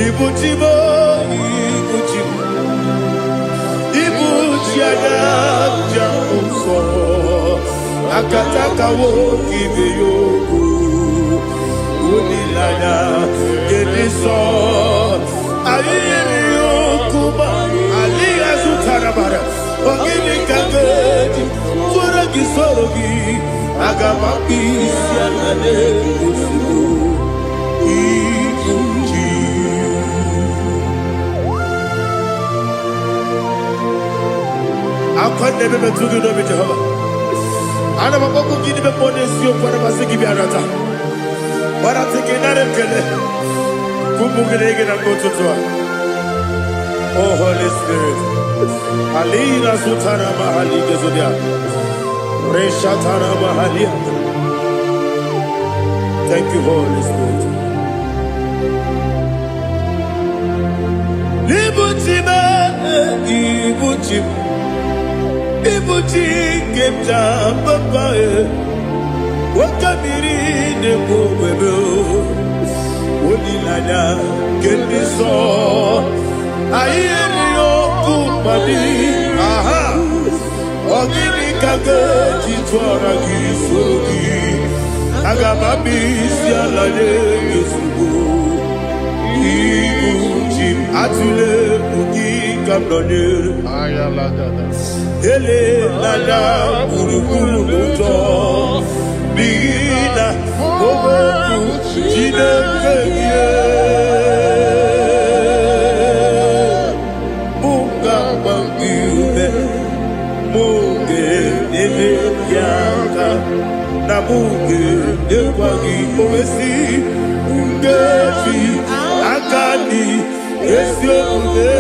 Ibujibo, Ibujiana, Jamuso, Akataka woki beyoku, Unilana, Geniso, Ayeri Yokuba, Aliya Zutarabara, Ogini Kageti, Furagi Sorogi, Agamapi, Sianade, Ibuji. I can't never to do with Jehovah. I never go to give them money, so for a Masiki Biarata. But I think another killer. Kumugregin and go to Tua. Oh, Holy Spirit. Alina Sutana Mahali Gezudia. Reshatana Mahalia. Thank you, Holy Spirit. Libutime, Ibutim. Ibuti kemja papaye, wakamiri ne kubebe, wonilanya kendiso, ayeri okupadi, aha, ogini kage jitwara gisogi, agamabi sialane yesugo, ibuti atule mugi kamdone, ayalagada. Ele lala burukuru muto bina oboku jinekeye munga bangiume munge nene yaka na munge nekwagi owesi ungefi akani esione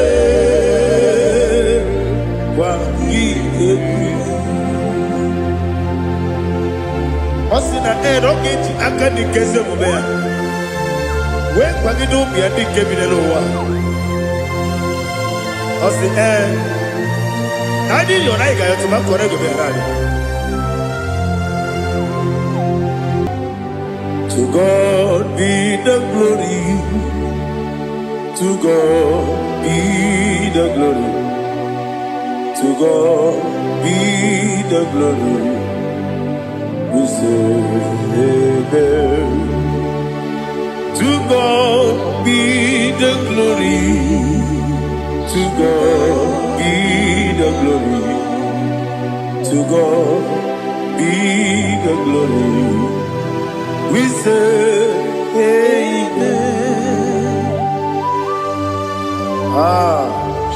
Osina rokeji akani kese mubea. We kwagido mi adi kebinelo wa. Osi nani yona iga yotu makore gobe rari. To God be the glory. To God be the glory. To God be the glory. We say amen. To God be the glory. To God be the glory. To God be the glory. We say amen.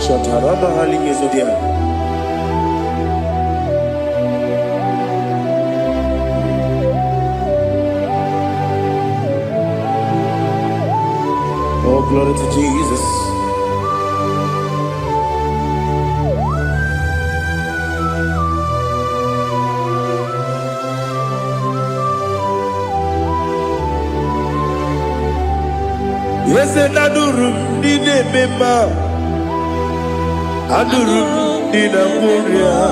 Shataraba Halingezodia. Oh, glory to Jesus. Yes, and Adurum did a member. Adurum did a warrior.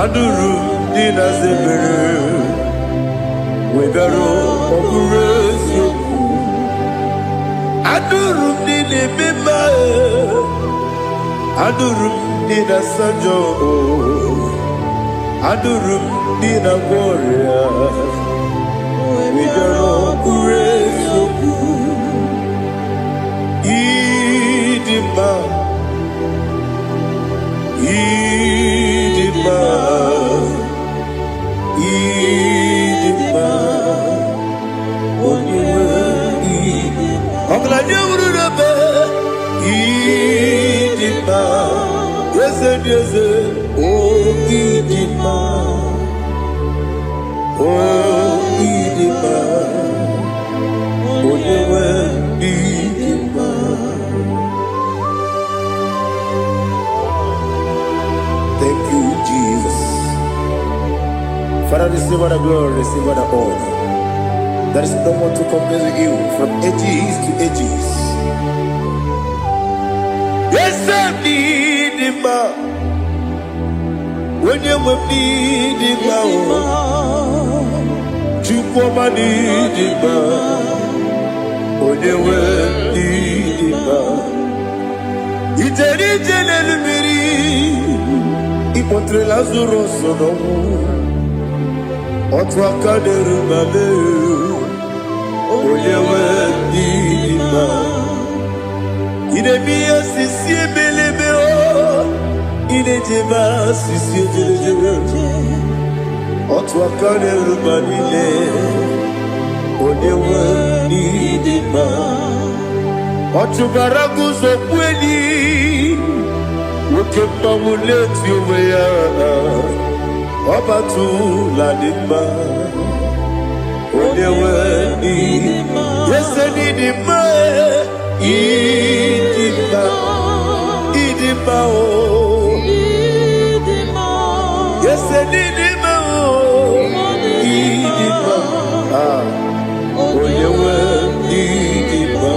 Adurum did a zebra. We better operate you. Adurum did a member. Adurum did a sanjo. Adurum did a warrior. We better operate you. Idima, Idima, Idima, Idima, Idima, yes, yes, oh Idima, oh Idima, oh Idima. Thank you, Jesus. Father, receive all the glory, receive all the honor. There is no one to compare with you from ages to ages. Yes, I need him. When you need him, you come and need him. When you Ijeri jenelu miri ipotre Lazarus sonomu otu aka deru mame onyewe ndima idemiya sisi ebelebe o idejeba sisi ejelejebe otu aka deru manile onyewe ndima otu baraguzo kweli woke mawuleti owe ya Obatu la dimba onyewe ndima yese ndima idima o yese ndima o idima onyewe ndima.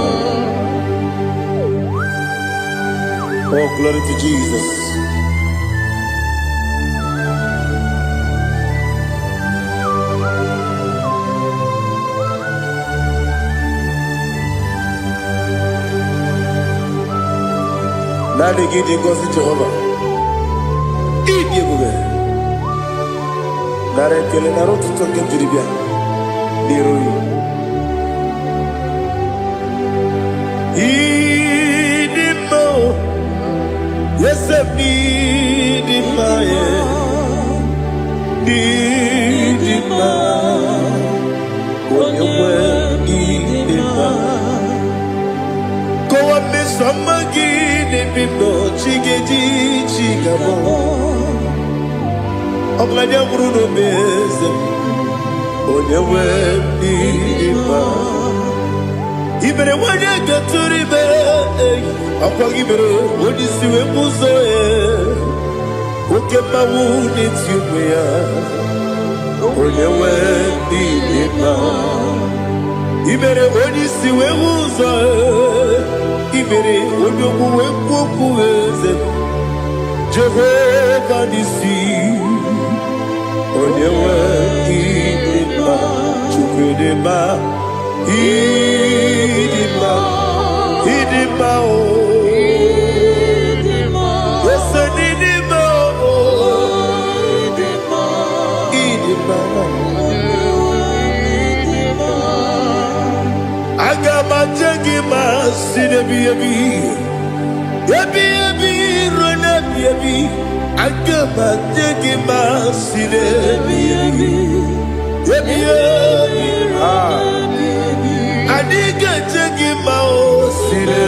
Oh, glory to Jesus. Nani gidi ngozi Jehovah. Idi bube. Nare kele naro tutoke jiribia. Niroi. Idi mo. Yesef idi ma ye. Idi ma. Onyewe idi ma. Go up me somebody. Bibo chigeji chigabo Oglanya Bruno Beze onyewe ndima Ibere wanya gaturibe Akwa ibere odisiwe muzoe Oke mawu netiume ya onyewe ndima Ibere odisiwe muzoe Ibere onyokuwe kukuweze Jehovah nisi onyewe idima chukwedema idima o yese nidima o idima Agama jengima sinebi Yebi rona yebi Agama jengima sinebi Yebi Adiga jengima o sine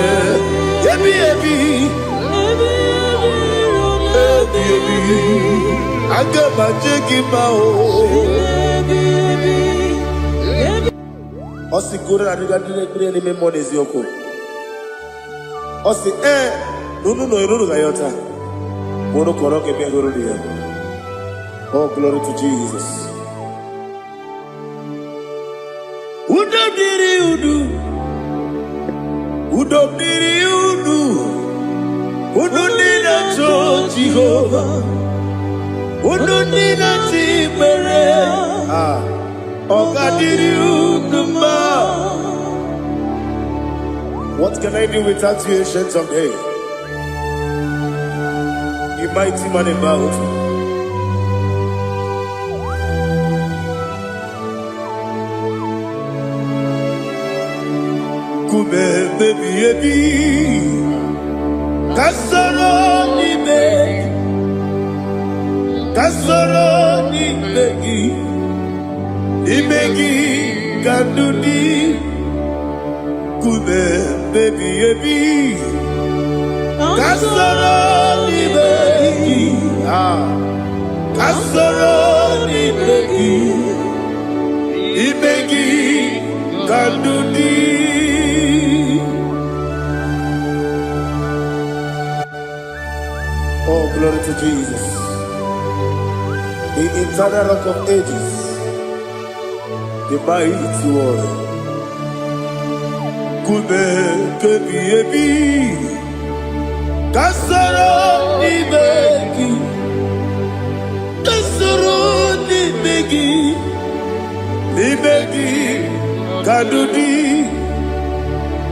Yebi Agama jengima o Osi kura adiga dire me monezi yoko Osi nunu no irunu gayota Mono koroke me hururiya. Oh, glory to Jesus. Udobdiri udu Udunina cho Jehovah Udunina timere Ogadiri uduma. What can I do without you, ancient of days? You mighty man in battle. Kume baby ebi Kasoro ni begi Kandudi Kume baby ebi Kasoro ni begi Kandudi. Oh, glory to Jesus. The eternal rock of ages, the mighty one. Kube kebi Kasoro ni begi Kadudi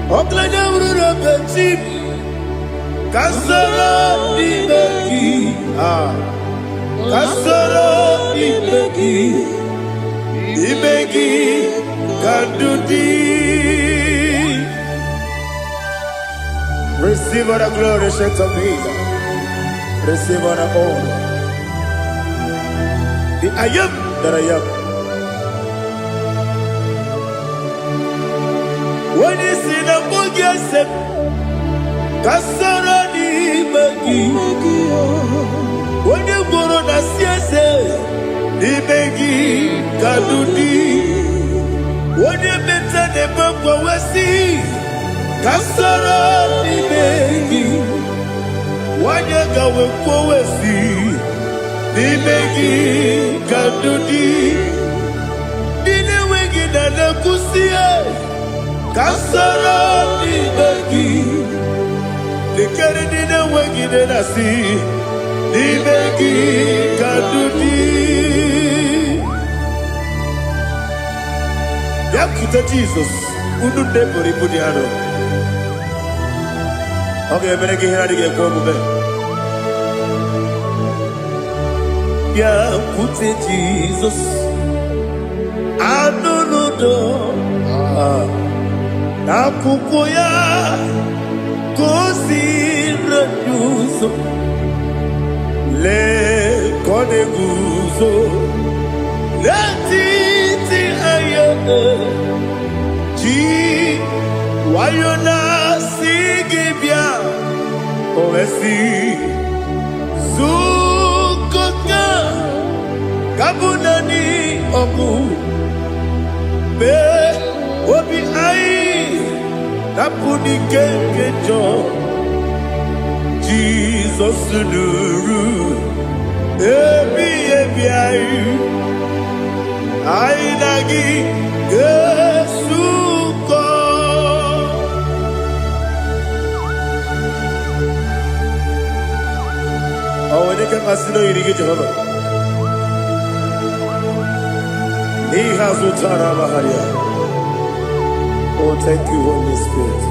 Oklanya Urura Betim Kasoro nimegi, kasoro nimegi, nimegi kandudi. Receive all the glory, shake of Jesus. Receive all the honor. The I am that I am. When you see the book, you said, Kasara ni magi. When you go on the siese, ni magi kadudi. When you mention the book, we see, Kasara ni magi. When you go we see, ni magi kadudi. Dine wegi na nakusie. Kasara ni magi. Nikere dine wegi na nasi. Ni magi kadudi. Yakuta Jesus. Unu nebori budiano. Okay, benegi hiradi ge kwa mube. Yakuta Jesus. Anunudo. Nakukoya Kosira Yuso Le Kone Guzo Le Titi Ayane Ji Wayona Sigibia Ovesi Zukoka Kabunani Omu Be Obi Ai Napuni kenkejo Jesus nuru Ebi ayu Ainagi Yesuko Aweneka kasino irige Jehovah Niha zutara baharia. Oh, thank you, Holy Spirit.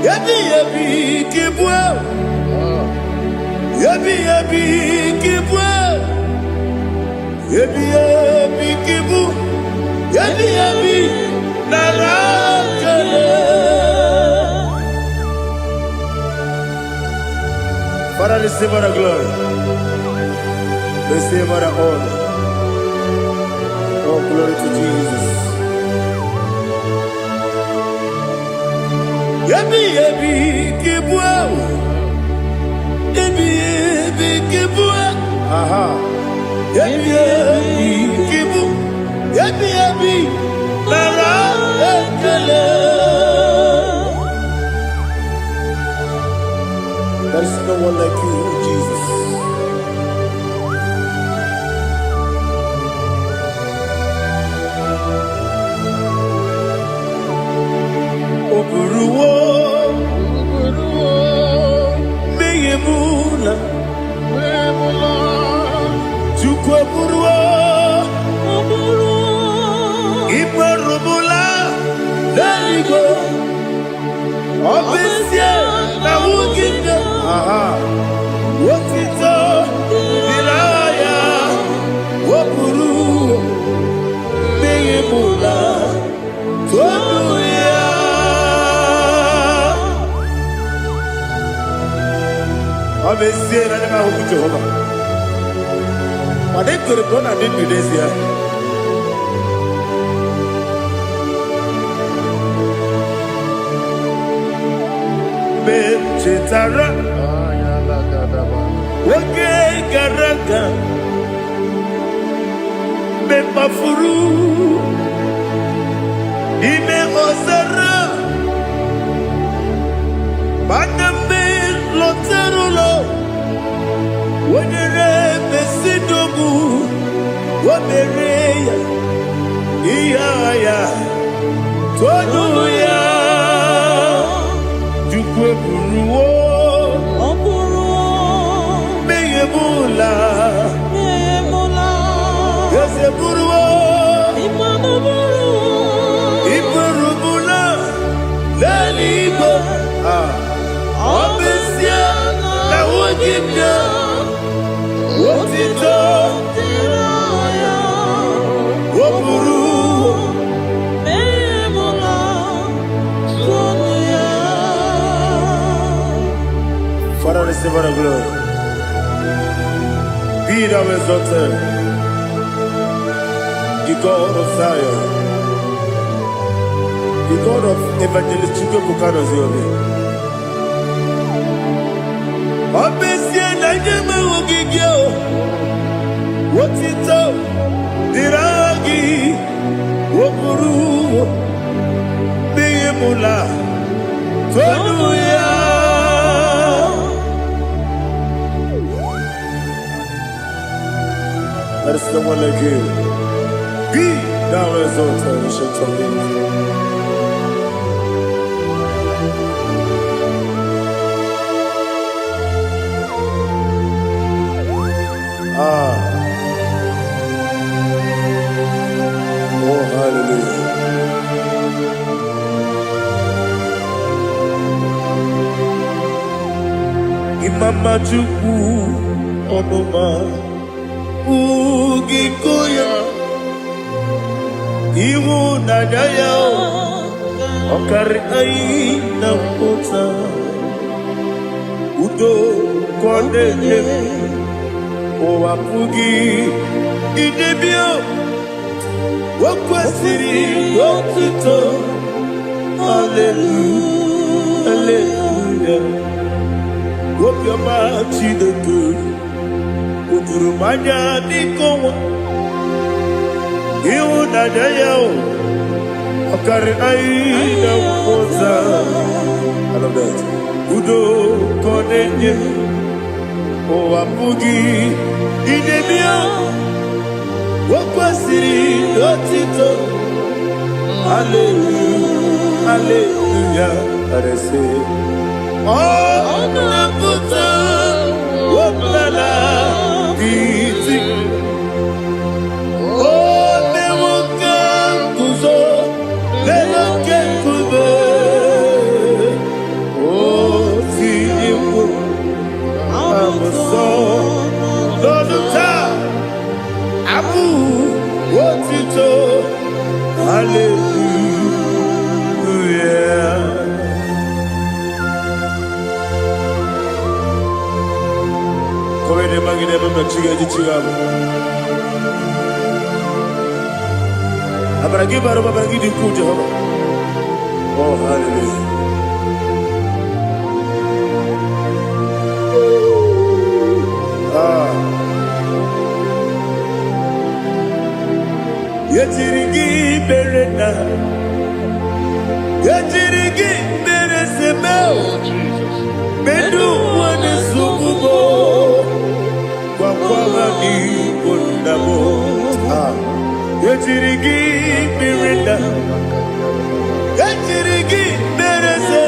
Yabi yabi kibwa. Yabi yabi kibwa. Yabi yabi kibu. Yabi yabi narakale. Father, receive all the glory. Receive all the honor. Oh, glory to Jesus. Yabi yabi kibwa. Yabi yabi kibwa. Aha. Yabi yabi kibu. Yabi yabi nara ekele. There is no one like you, Jesus. Oburuwo, meyemula, chukwu oburuwo, imarubula, leligo, obesie na wugide. Wotito, diraya, wopuru, meyemula, tonuya. Obesie na nema huku Jehovah. Wadekore kona dini desia. Chetara Wake Garaga Me Mafuru Ime Ozara Baname Loterulo Wenere Besidogu Wamereya Iyaya Tonuya Jukwe Buruwo Meyemula Yeseburu receive all the glory. Be thou exalted, the God of Zion, the God of Evangelist Chukwu Bukano Ziobi. Obesia na nyama ogigio, wotito, diragi, wokuru, biyemula, tonuya. There is no one like you. Be thou exalted, ancient of days. Oh, hallelujah. Imama Chukwu Onoma Ugikoya Iwu Nadaya Okari Aina Mota Udo Kondele Owapugi Idebio Wakwasiri Wakito Hallelujah Hallelujah Whoop your mouth, see the good. Uturumanya Nikowa. You Nadaya. Okari Aina Mota. I love that. Udo Konenye. Owapugi Idebio. Wakwasiri Wakito. Hallelujah, hallelujah. I say, oh, Naputa, Wopala, Piti, oh, Newoka, Kuzo, Newoka, Kuzo, oh, Tibu, I'm a son, Doduta, Abu, Wotito, hallelujah. Come ne magine per chiga di chigabo. Abragi baro abragi di ku Jehovah. Oh hallelujah. Yetirigi berena. Yetirigi beresebel. Bedu wane sukubo. Wakwamani bundabo. Yetirigi berena. Yetirigi berese.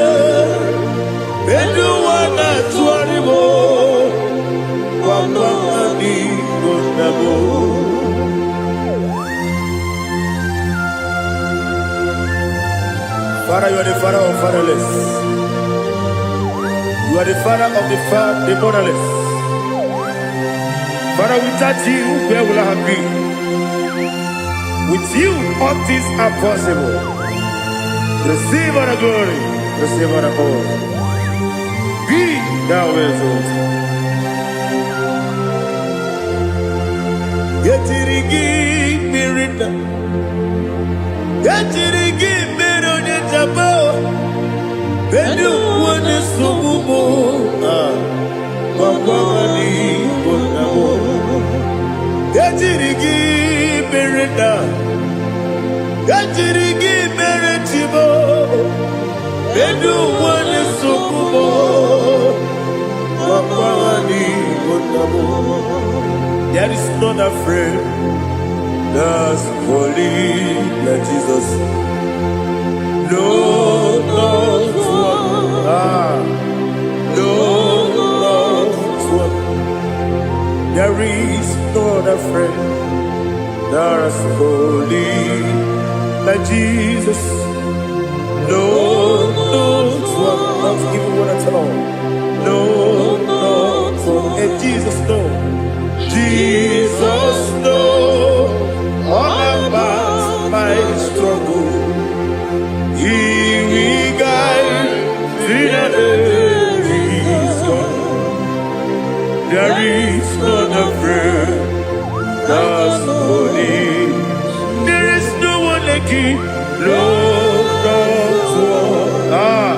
Bedu wana tuaribo. Wakwamani bundabo. Father, you are the father of fatherless. You are the father of the motherless. Father, without you, where will I have been? With you, all things are possible. Receive all the glory, receive all the honor. Be thou exalted. Yetirigi mirina, yetirigi mirone jabo. Bedu wane sugubo, wakwamani bonabo. Yetirigi berenda, yetirigi beretibo. Bedu wane sugubo, wakwamani bonabo. There is none afraid that's holy like Jesus. No, no, no, there is no other friend that's holy like Jesus. No, no, not even one at all. No, no, and Jesus, no. Jesus, no. All about my struggle. He will guide through the days gone. Lord of war.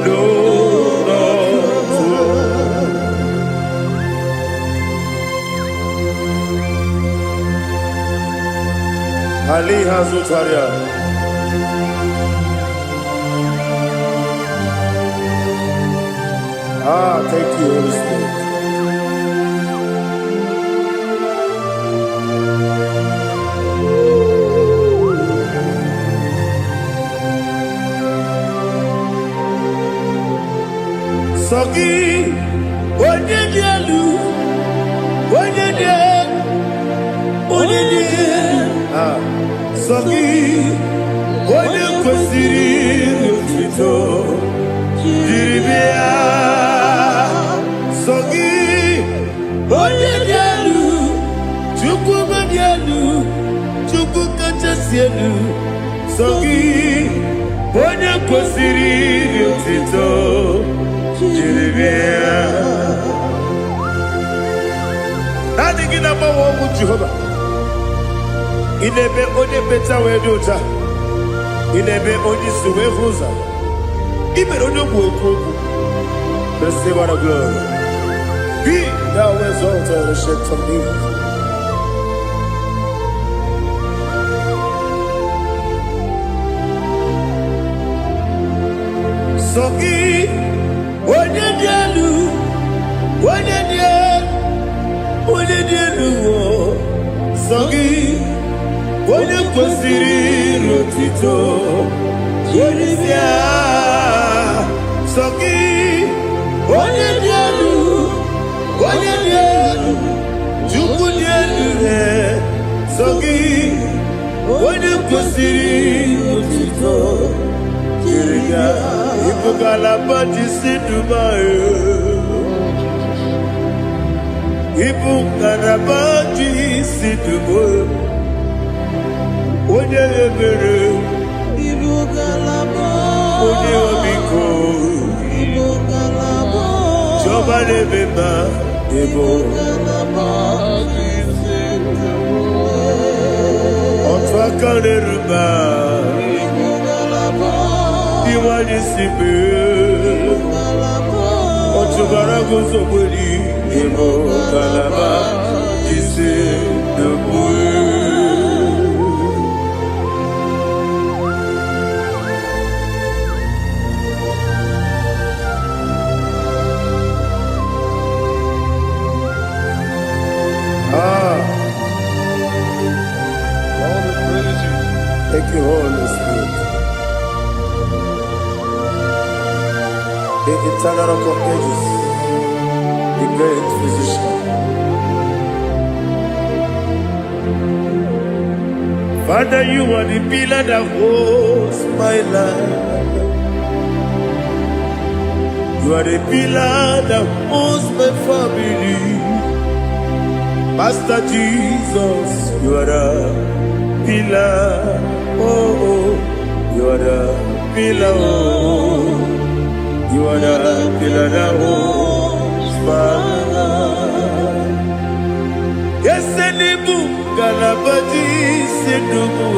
Lord of war. Ali Hazutaria. Thank you, Holy Spirit. Sogi, Onyedielu, Sogi, Onyekwesiri otito, jiribia. Sogi, Onyedielu, Chukwu kachasielu. Sogi, Onyekwesiri otito, jiribia. Nothing in our world with Jehovah. Inebe onye beta wedoja. Inebe onye suwe huza. Ibe onye woku. Receive our glory. Be thou exalted and shed from me. Sogi, Onyedielu, Sogi, Onyekwesiri otito, jiribia. Sogi, Onyedielu, Chukwu dielu. Sogi, Onyekwesiri otito, jiribia. Ibugalaba jisidumae. Ibugalaba jisidumae. Onye ebere, onye omiko, Jọba n'ebeba, otu aka n'eruba, iwanye sibe, otu bara guzobeli, Ibugalaba jisidumae. Thank you, Holy Spirit. The eternal rock of ages, the great physician. Father, you are the pillar that holds my life. You are the pillar that holds my family. Master Jesus, you are the pillar. Oh, you are the pillar. Oh, you are the pillar that holds my life. Yes, Senibu Galabadi Sedubu.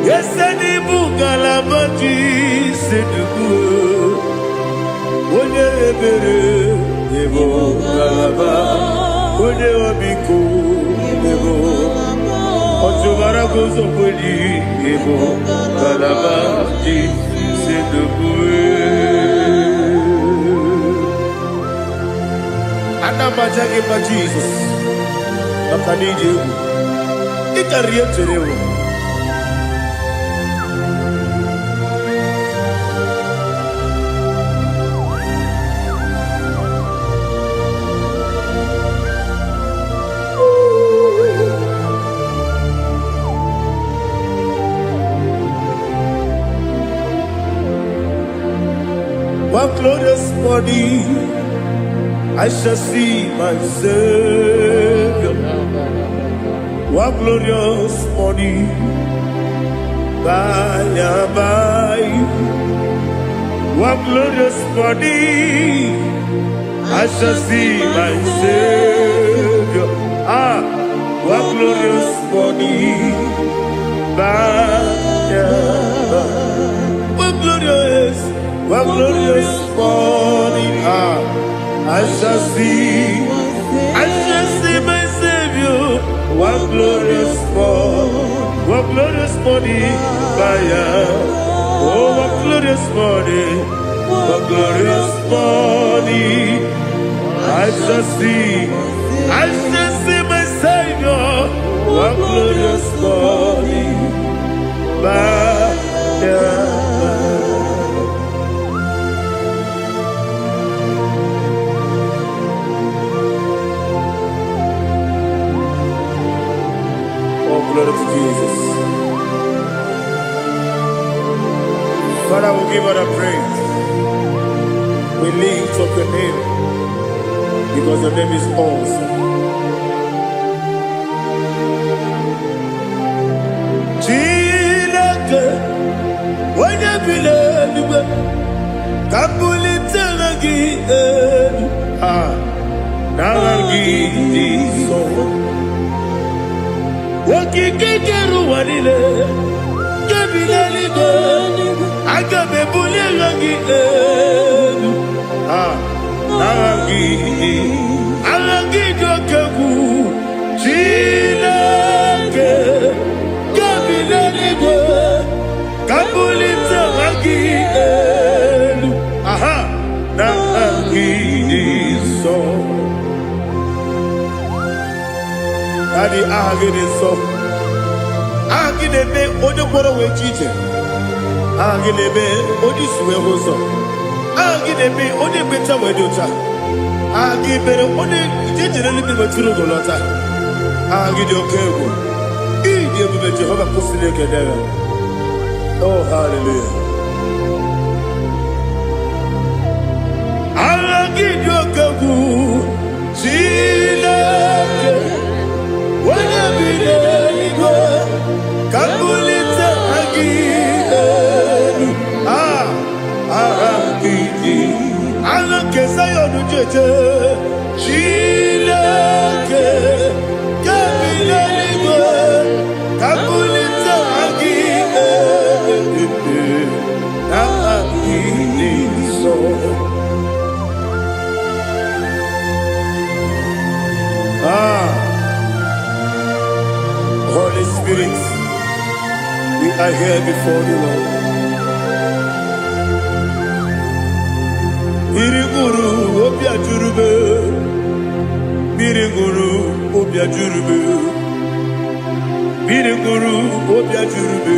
Yes, Senibu Galabadi Sedubu. Onye ebere, Ebo Galaba. Onye obiko, Ebo. Otubara gozo kweli, Ebo Galaba Sedubu. Anamajage pa Jesus. Makanije u. Ikariye terewo. One glorious body, I shall see my Savior. One glorious body, by and by. One glorious body, I shall see my Savior. One glorious morning. What glorious morning. I shall see my Savior. What glorious morning. Oh, what glorious morning. What glorious morning. I shall see my Savior. What glorious morning. Oh, glory to Jesus. Father, we give her a praise. We lift up your name because your name is awesome. When you believe, Kabuli Tanagi, Nagi, so Waki Kekeru Wanile, Kabili, Agabe Bulagi, Nagi, Alagi Jokabu, Chilake, Kabili. Kabulita Magi Nagi so Daddy Agini so Agini me Odoboro we teacher Agini me Odiswe Hoso Agini me Odi Beta Wedota Agini me Odi Generally be Maturo Golota Agini Okego Idi Ebe Jehovah Kusile Kedera. Oh, hallelujah. Alagidokabu, Chilake, Wanabidego, Kabulita Agidenu, Aragidi, Alakesayodu Jeje, Chilake, Kabilego, Kabulita Agidenu. Holy Spirit, we are here before you, Lord. Biriguru Obia Jurube, Biriguru Obia Jurube, Biriguru Obia Jurube.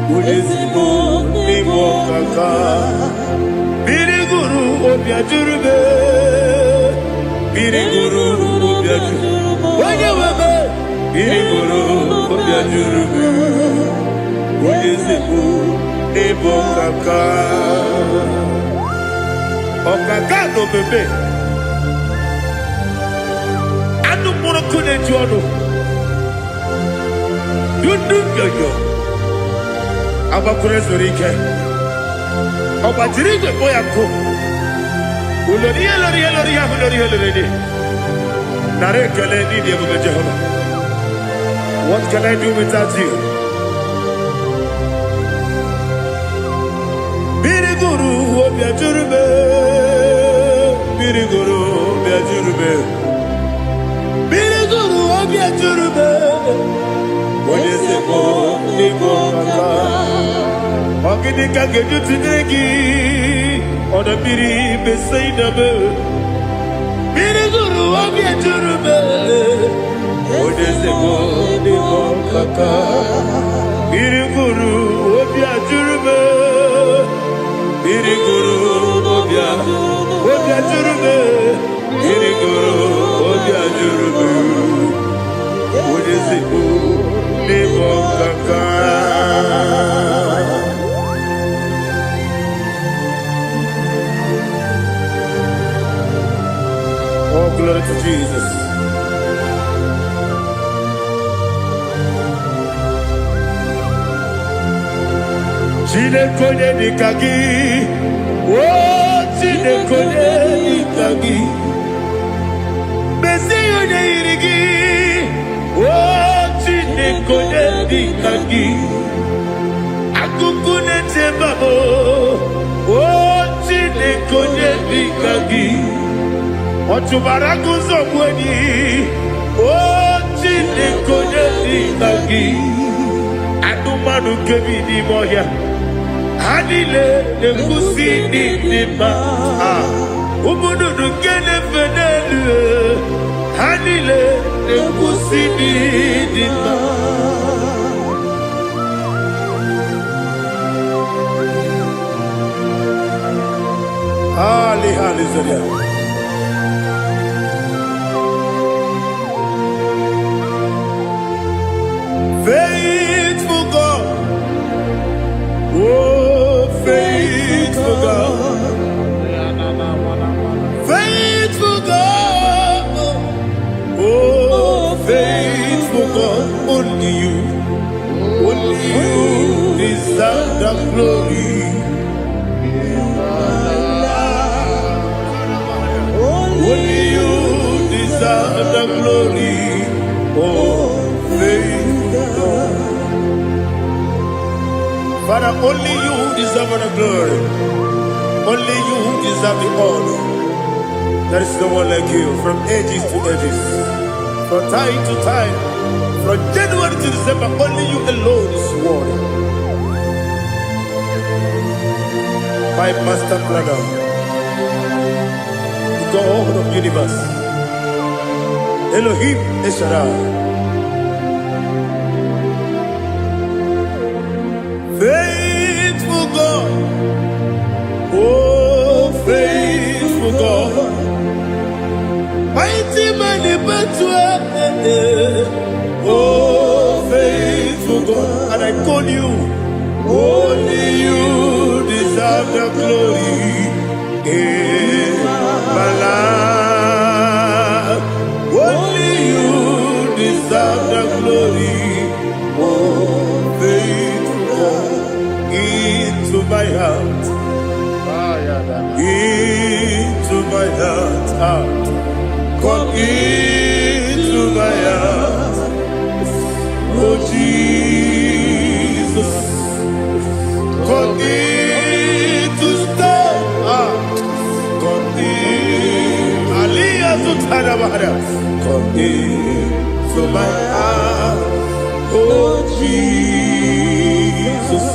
Ulizimu Nimo Kaka Biriguru Obia Jurube Biriguru Obia Jurube Wanyawebe Biriguru Obia Jurube Ulizimu Nimo Kaka Okaka no bebe Anu Mono Kune Jono Yundu Yoyo Abakure Zorike Obatirige Boyako Uloria Nare Kele Nidi Abu Jehovah. What can I do without you? Biriguru Obia Jurube Biriguru Obia Jurube Biriguru Obia Jurube Ulizimu Nimo Kaka Ogini Kageju Tinegi Oda Biri Besainabe Biriguru Obia Jurube Ulizimu Nimo Kaka Biriguru Obia Jurube Biriguru Obia Jurube Biriguru Obia Jurube Ulizimu Nimo Kaka. Oh, glory to Jesus. Chinekone nikagi, oh chinekone nikagi, Messiah irigi, oh dikagi. Akukune tebabo. Oh, Chineke dikagi. Otubaraku zobweni. Oh, Chineke dikagi. Adumanu kebini moya. Adile nekusi nidima. Umudu kene fenelu. Adile nekusi nidima. Hallelujah. Faithful God. Oh, faithful God. Faithful God. Oh, faithful God. Only you deserve the glory. Only you deserve the glory. Oh, faithful God. Father, only you deserve the glory. Only you deserve the honor. There is no one like you from ages to ages, from time to time, from January to December. Only you alone is worthy. My master planner, the God of the universe, Elohim Eshadai. Faithful God, oh faithful God, mighty man in battle, oh faithful God, and I call you, only you deserve the glory in my life, only you deserve the glory, oh faithful God. Into my heart, into my heart, come into my heart, oh Jesus, come in to stay, come in, Aliyah Zutanabara, come into my heart, oh Jesus.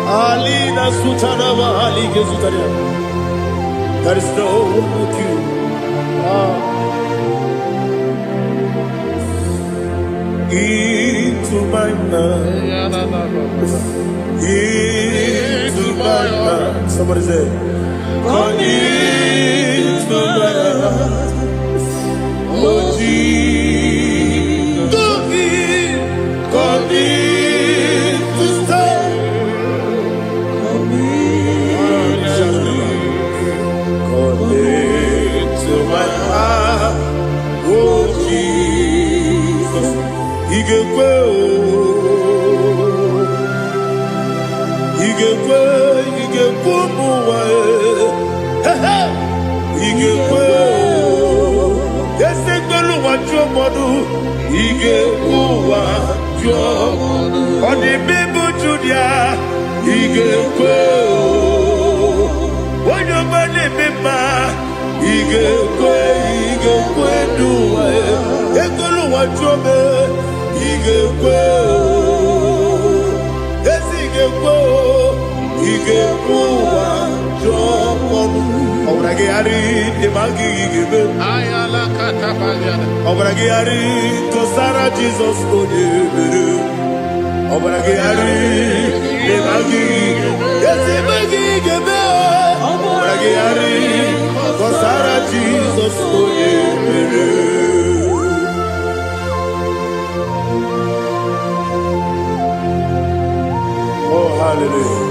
Alina Sutanava Ali Gezutaria. There is no one like you. Into my mind. Into my mind. Somebody say, come into my heart. Oh Jesus. Come in to stay. To my heart, oh Jesus, Igekwe, muwa, Igekwe, yese tolu wajo modu, Igekwe wajo, odi bibu judia, Igekwe, wanyo bane bima. Igekwe duwa, ekolu wajobe. Igekwe, igekwe wajobe. Obrage ari demagi igebe. Ayala katapaliana. Obrage ari tosara Jesus odebere. Obrage ari demagi igebe. Obrage ari tosara Jesus odebere. Oh, hallelujah.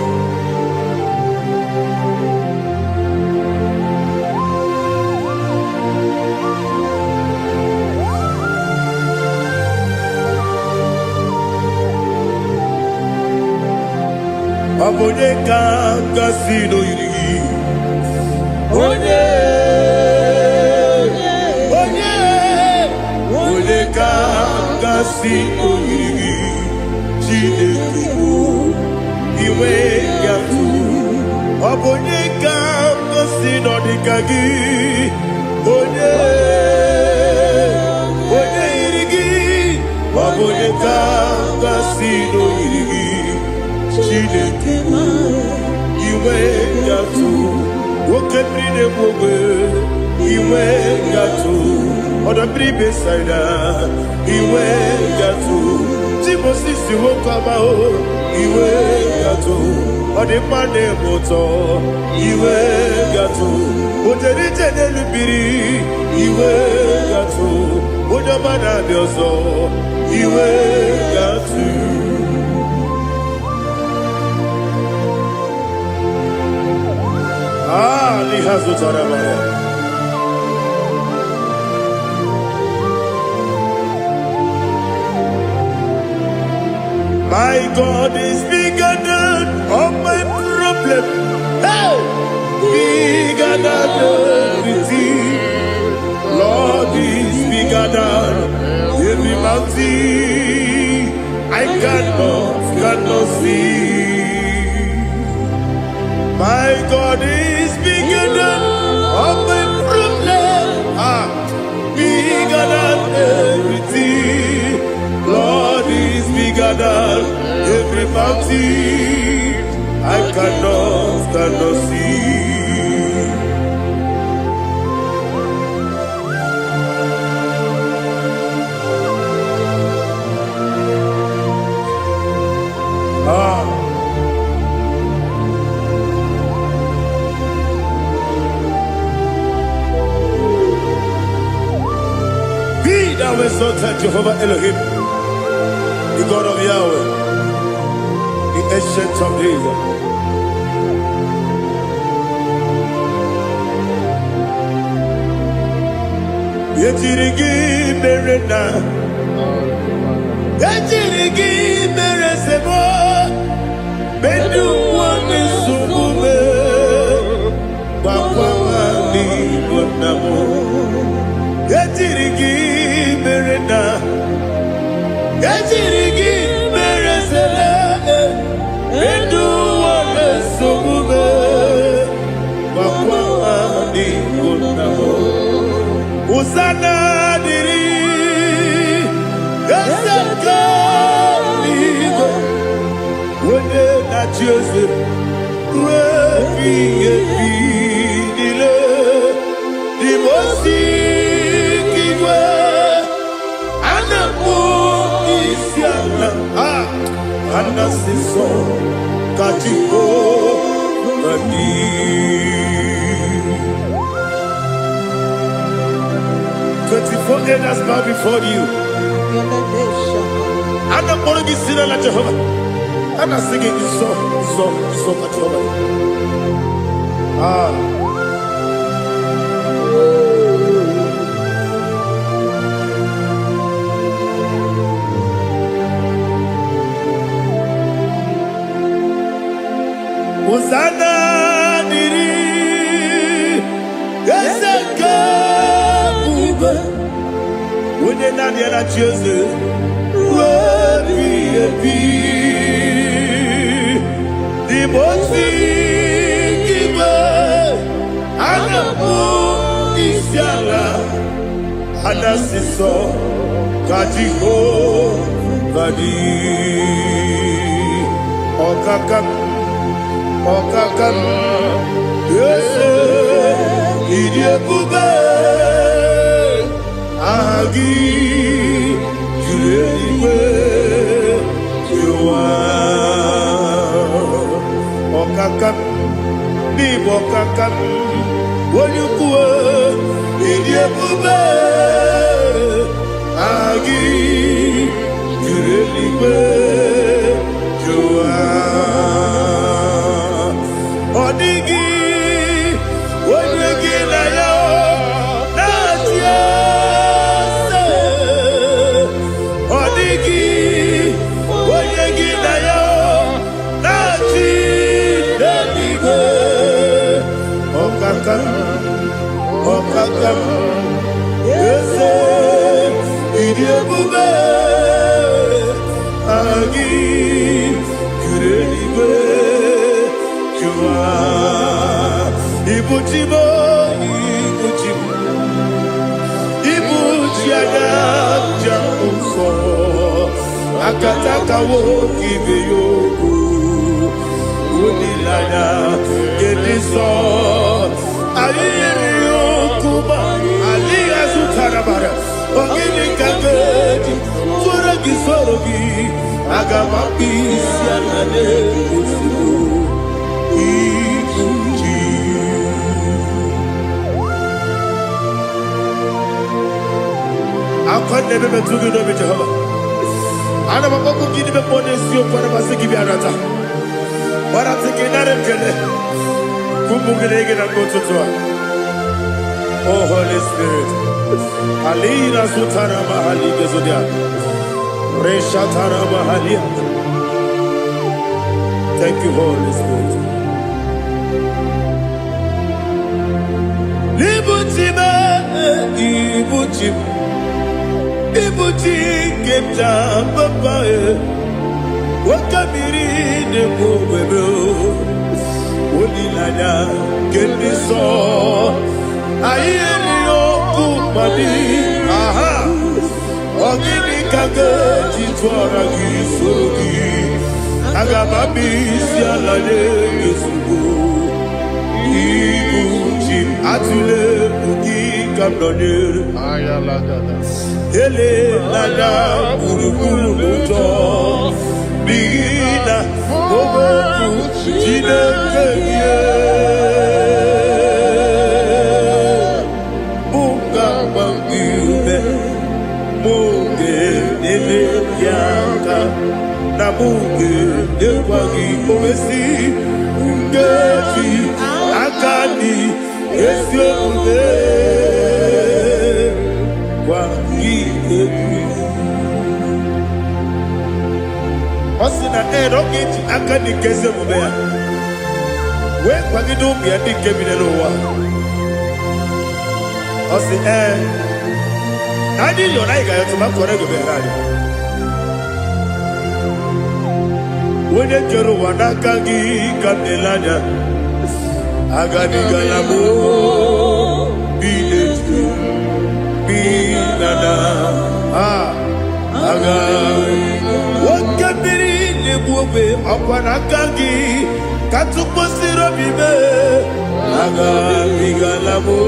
Abonye kanga sino yiri. Onye kanga. oyiri Chineke bụ iwe ya tu ọ bụ onye ka ngosi n'ọdịka gị onye yiri gị ọ bụ onye ka ngosi n'oyiri gị Chineke bụ iwe ya tu nwoke mmiri na-egbu ogbe iwe ya tu ọdọ mmiri besaida iwe ya tu Moses nwoke ọma o iwe ya tu ọ dị mma na-eme ụtọ iwe ya tu ojere ije n'elu mmiri iwe ya tu onye ọma na-abịa ọzọ iwe ya tu n'ihe zụtara mara My God is bigger than all my problem. Hey! Bigger than everything. Lord is bigger than every mountain I cannot see. My God is bigger than all my problem. Bigger than everything. Lord is bigger than every mountain I cannot see. Be thou exalted, Jehovah Elohim, the God of Yahweh, the ancient of days. Yejirigi merena, yejirigi meresemo, bedu wane sumume, bakwa wani bonamo. Yejirigi merena, yejirigi meresele, bedu wane sumume, bakwa wani bonamo. Usana diri, esaka ligo, wone na Joseph, wepi dile, di mosi kiwe, anamu isiana, anasiso kachiko mani. 24 elders bow before you. I'm not going to be singing like Jehovah. I'm not singing this song like Jehovah. Hosanna diri, Ezeka. When you're not here at Jesus, the most giver, and the moon is yalla, and the sister, Kajiho, Badi, Okakam, yes, Idiot Bube. Agi julewe juwa okakam ni bokakam wonyukwe idiebube agi julewe juwa odigi wonyegi na yo natia Okakam, yes, idiebube. Ibuchimo, Ibuchimo, Ibuchiana, Jamuso, Akataka woki beyoku, Unilana, Gediso, Ayiriyokuba, Aliya Zutarabara, Ogini Kagedi, Furagi Sorogi, Agamapi, Sianane, Usibu, Ibuchi. Akon nebe betugi no Jehovah. Ana maboku gidi be ponesio kwa basiki bi arata. Bara tekenare kele. Kumugele na kototwa. Oh Holy Spirit. Alira sutara mahali gezodia. Resha tara mahali. Thank you, Holy Spirit. Libutime, Ibuchim. Ibuchi kepta papa wakabiri de mwebe Unilanya kendiso Ayeri okumadi Aha Ogini kage jitwara gisurugi Agamabi sialale yesugu Ibuchi atule ugi kamdonir Ayalagada. Ele lala buruburu luto Bigina Boboku Jine kenye Munga mangiume Munge nele yaka Na munge nekwagi omesi Ngeji akani Esi omude Osina roki akani keze mubea. We kwa gidu biandi kebinelo wa. Osi Nadi yona iga yotuma kore goberani. Wene kero wanakagi kandelanya. Agani galamu biletu. Binana aga wakabiri nebuwe akwanakagi katuposiro bibe aga bigalamo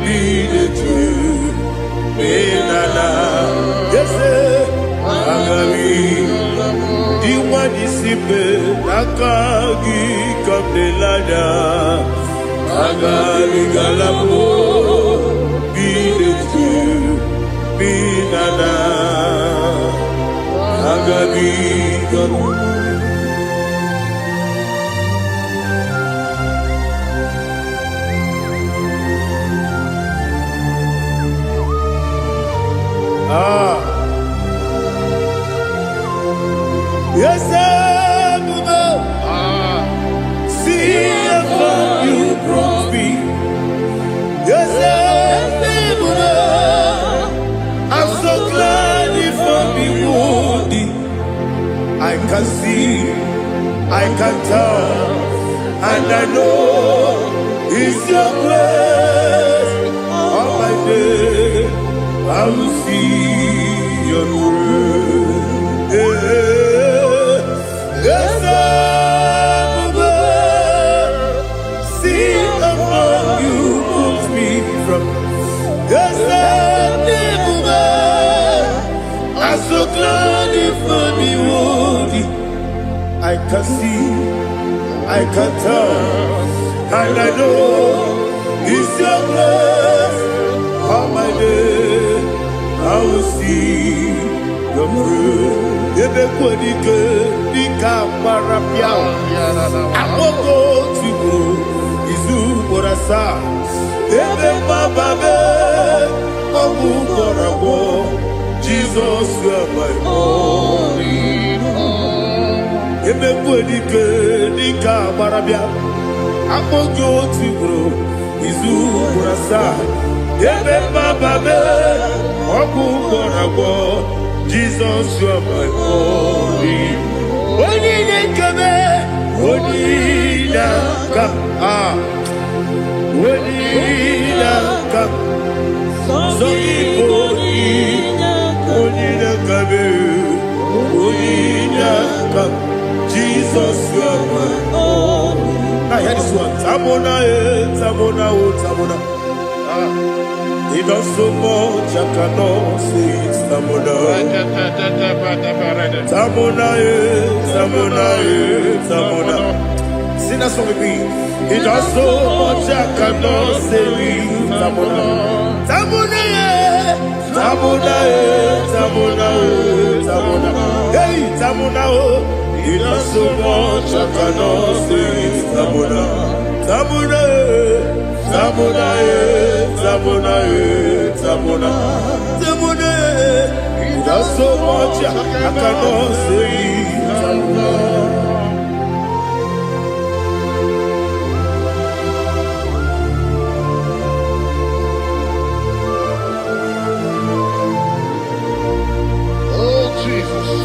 biletu binana yese aga diwani sipe nakagi kamdelada aga bigalamo Binana Agabi Yes, see how you brought me. Yes, I'm so glad you found me wounded. I can see, I can tell, and I know it's your grace. All my day, I will see your grace. Yes, see how you moved me from. Yes, I'm so glad you found me worthy. I can see, I can tell, and I know it's your grace. All my day, I will see your grace. Ebe kwenike, nika marapia. Amoko tigo, izu morasa. Ebe mababe, obu morabo. Jesus, you are my only home. Ebe kwenike, nika marapia. Amoko tigo, izu morasa. Ebe mababe, obu morabo. Jesus, you are my only. Only kame, only na kam. Jesus, you are my only. Now hear this one. Tamona, Tamona, Tamona. He does so much, I cannot say it. Tamona. Tamona, Tamona, Tamona. Sing that song with me. He does so much, I cannot say it. Tamona. Tamona, Tamona, Tamona, Tamona. Hey, Tamona, he does so much, I cannot say it. Tamona. Tamona, Tamona, Tamona, Tamona, Tamona. He does so much, I cannot say it. Tamona.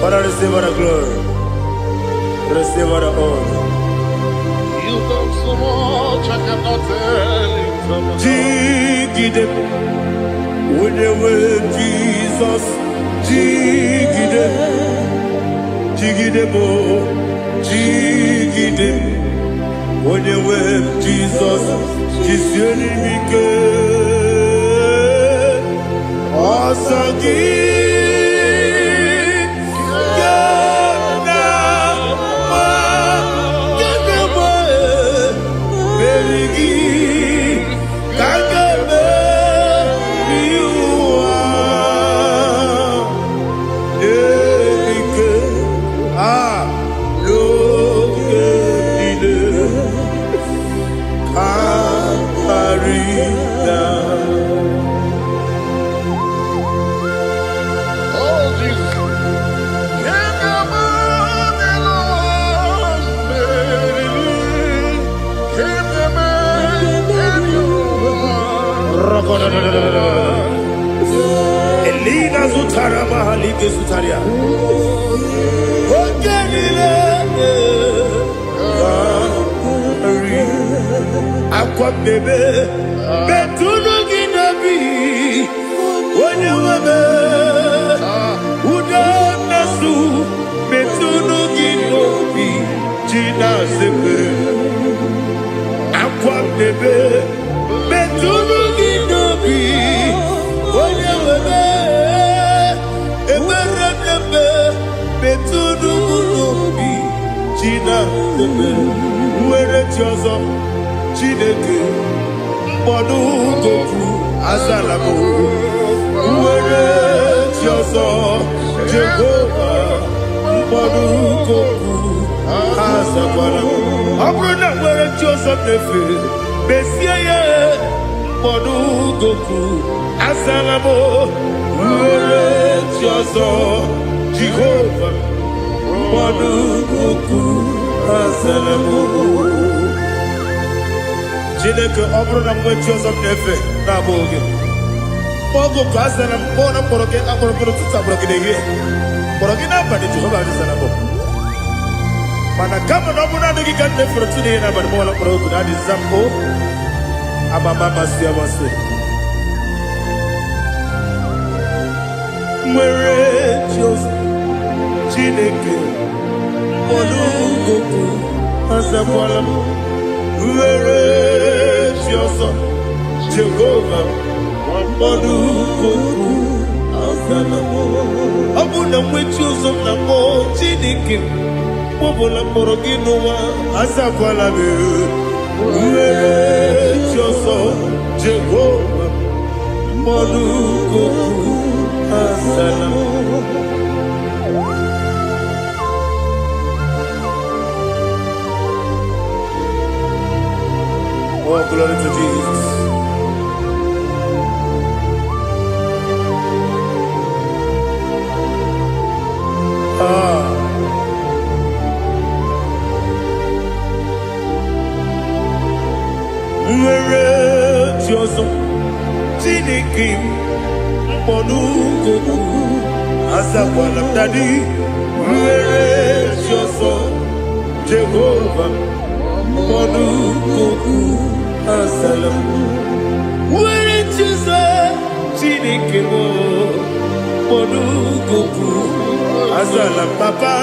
Father, receive all the glory. Receive all the honor. You done so much, I cannot tell it. Jigide, with the word Jesus. Jigide, Jigide mo, Jigide, with the word Jesus. Jisieni mike, Asagi. Elina Zutara Mahalike Sutaria. Aqua bebe, Betuno Ginabi, when you were Udanasu, Betuno Ginobi, Gina Zebe, Aqua bebe, Betuno Ginobi, when you were Eberebe, Betuno Ginobi, Gina Zebe, where it was. Chineke mkpọdụ gofu azalamo uwere chi ọzọ Jehova mkpọdụ gofu azakwala ọ bụrụ na nwere chi ọzọ na-efe besie ya mkpọdụ gofu azalamo uwere chi ọzọ Jehova mkpọdụ gofu azalamo. Chineke ọ bụrụ na mgbe chi ọzọ m na-efe na-abụ oge ọgụ ka a sara m kpọọ na mkpọrọ gị akpọrọ gị n'ụtụtụ akpọrọ gị n'ehihie mkpọrọ gị n'abalị Jehova adịzara m mana kama na ọ bụrụ na adịghị ka m na-efere otu n'ihe n'abalị mụọ na mkpọrọ ogu na adịza m amama amasị amasị nwere chi ọzọ Chineke mkpọrọ ogu azakwala m were chi ọzọ Jehova mkpọdụ gofu azala m ọ bụ na nwechi ụzọ m na mmụọ Chineke mkpọbụla mkpọrọ gị n'ụwa azakwala m were chi ọzọ Jehova mkpọdụ gofu azala m. Oh, glory to Jesus. Nwere chi ọzọ Chineke mkpọdụ gofu azakwala m dadi nwere chi ọzọ Jehova mkpọdụ gofu azala m nwere chi ọzọ Chineke mkpọdụ gofu azala m papa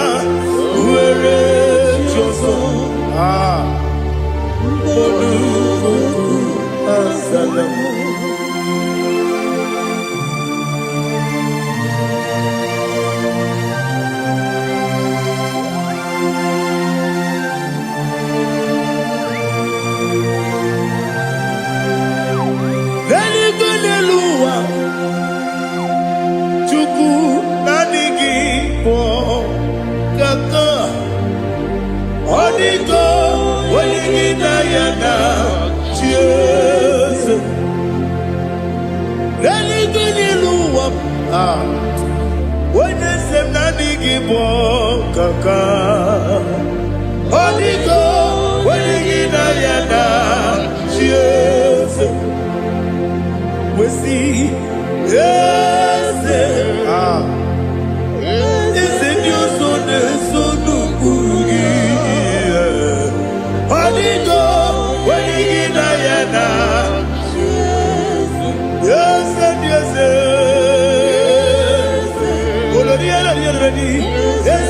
nwere choso. Ah. Monuku asalam. Kaka Odigo Wenigina Yana Cheers We see Yes Is it your son Urugi Odigo Wenigina Yana Yes Yes Olodiana Ready Yes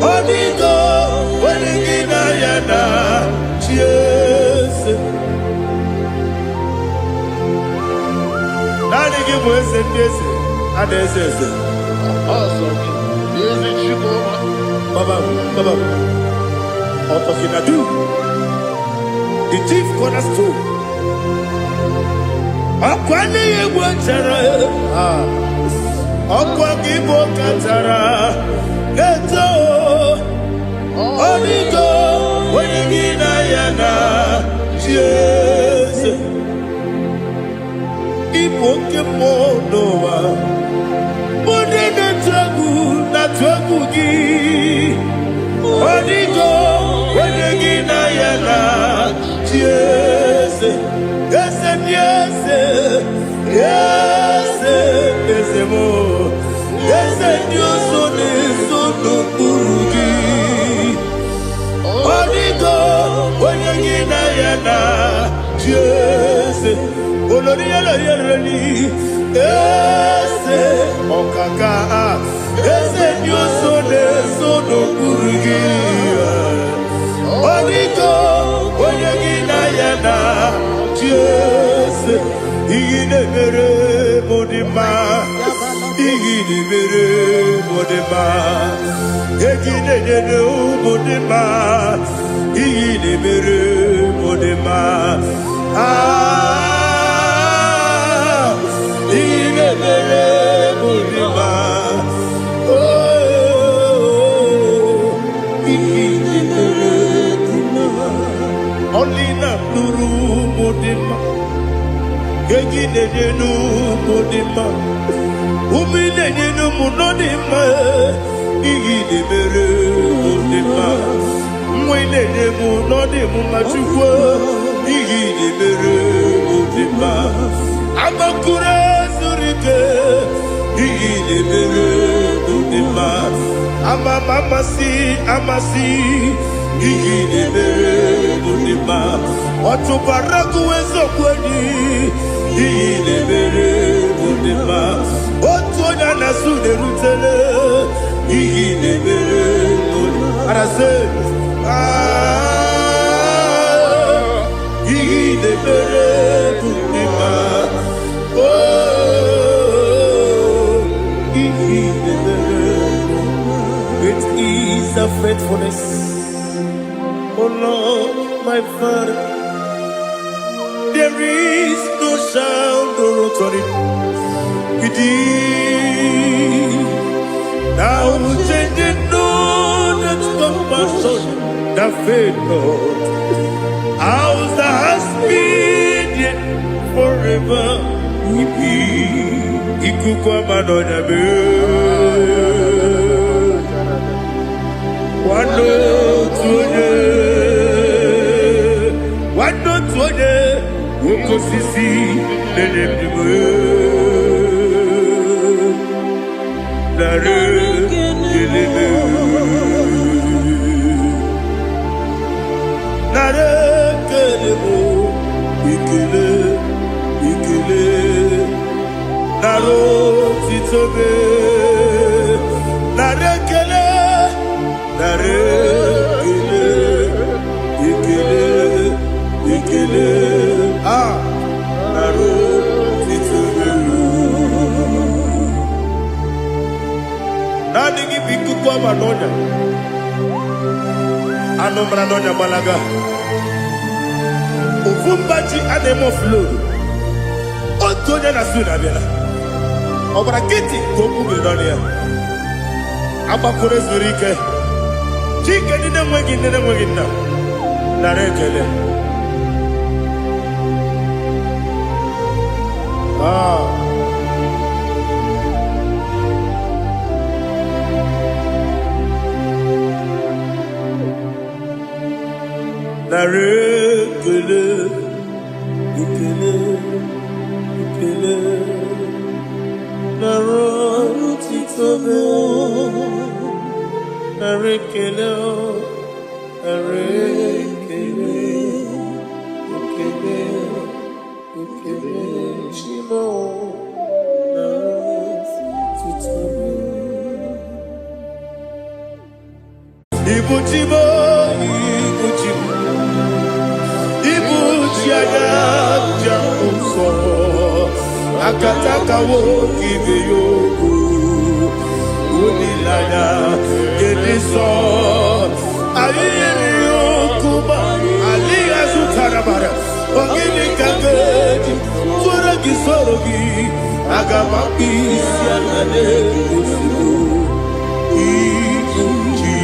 Odigo, Wenigina Yana, cheers. Nani give us a this, and this is Awesome. Is it you, Baba, Otokinadu, the chief cornerstone. Akwani Yegwantara, Akwagibo Katara, Eto. Odigo, Wenigina Yana, cheers. Ipokemo Noa, Modena Tragu, Natwagugi. Odigo, Wenigina Yana, cheers. Yes, and yes, yes, yes, yes, and your son is so Urugi. Odigo, Wenigina Yana, cheers. Oloriela Yereli, yes, Okaka, yes, and your son is so Urugi. Odigo, Wenigina Yana, cheers. Igidebere Modima, Igidebere Modima, Igidebere Modima, Igidebere Modima, ah, Igidebere Modima, oh, Igidebere Modima, only not Nuru Modima. Gegidenu Modima, Umidenu Munodima, Igidebere Modima, Mwinemu Nodimu Machukwa, Igidebere Modima, Amakure Zurike, Igidebere Modima, Amasi, Igidebere Modima, Otubaraku Ezokweni, Igidebere Modima, Otonya Nasude Rutele, Igidebere Modima. And I say, Igidebere Modima, oh, Igidebere. It is a faithfulness, oh Lord, my Father. There is no sound or authority. It is now changing, no, that's compassion, the faith, Lord. Ours that has been yet forever. Ikukwa Madonya be. Wando tuone, Woko sisi, nenebdiwe. Nare, kelebe. Nare, kelebo. Ikele. Naro, titobe. Branonya Malaga. Ufumbaji anemo flow. Otonya na suna bela. Obra kiti koku bedonia. Abakure zurike. Chike nina mwegi na. Narekele. Narekele, ikele, narotitobe, narekele, ikele, shimo, narotitobe. Ibujibo. Akataka woki beyoku unilaya geniso ayiri yokuba aliya zutarabara ogini kageji tora gisorogi agamapi sianane kusugu ikunji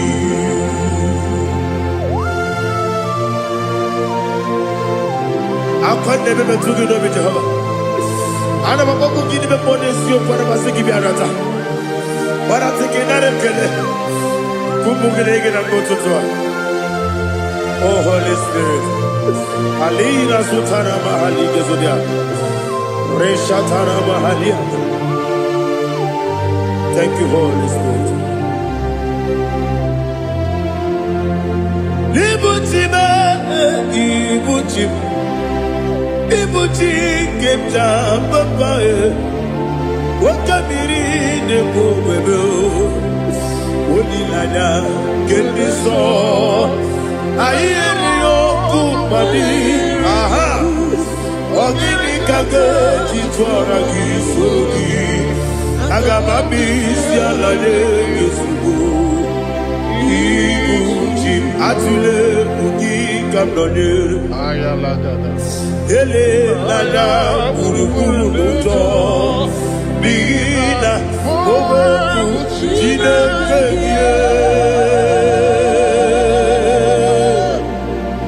akwande bebe tugi no bi Jehova ana maboku gidi be ponesio kwa basiki bi arata bara teke nare kele kumugirege na mototwa. Oh Holy Spirit alira sutana mahali gezodia reshatana mahali. Thank you Holy Spirit. Ibuchi kepta papa wakamiri ne bobebe onilanya kendiso ayeri okupadi aha ogini kage jitwara gisogi agamabi sialane yesugo ibuchi atule ugi kamdonye ayalagada ele lada buruburu muto bina oboku jinekeye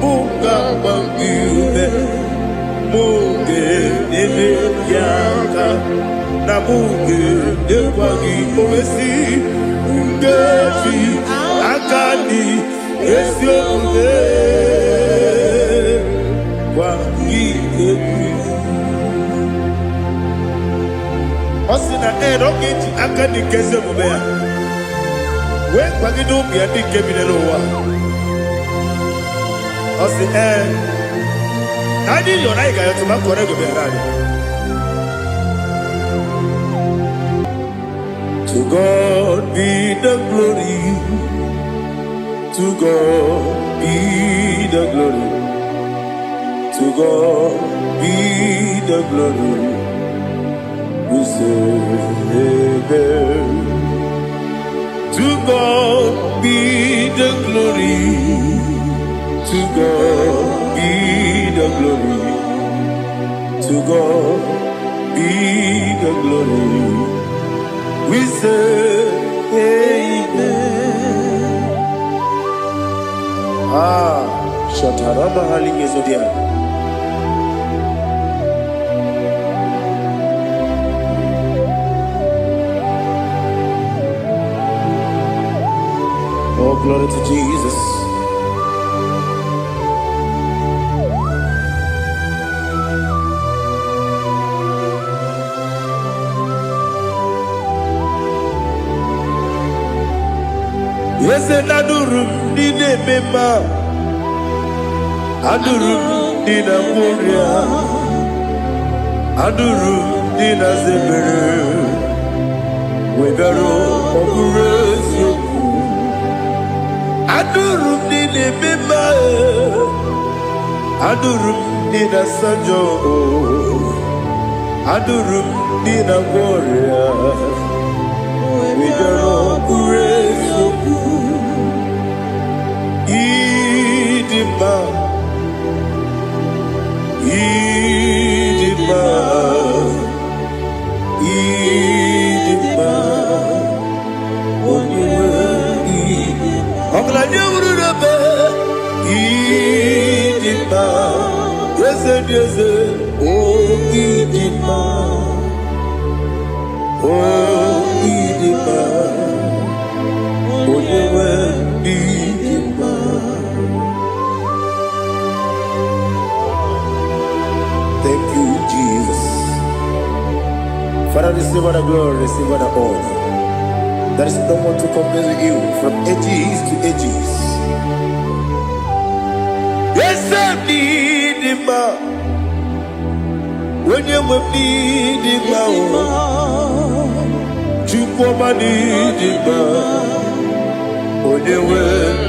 munga bangiume munge ele yaka na munge ekwagi omesi ngeji akani esiomuge Osina rogeji akani keze mubea. We kwagido bia dike binelowa. Osi nadi yona iga yotuma kore go berani. To God be the glory. To God be the glory. To God be the glory. We say amen. To God be the glory. To God be the glory. To God be the glory. We say amen. Shataraba halinge zodia. Oh, glory to Jesus. Yes, and Adurum did a member. Adurum did a warrior. Adurum did a zebra. We better operate you. Adurum did a member. Adurum did a sanjo. Adurum did a warrior. We better operate you. Idima, Idima, Idima, Idima, yes, yes, oh Idima, oh Idima, oh Idima. Thank you, Jesus. Father, receive all the glory, receive all the honor. There is no one to compare with you from ages to ages. Yes, I need him. When you need him, you come and need him. When you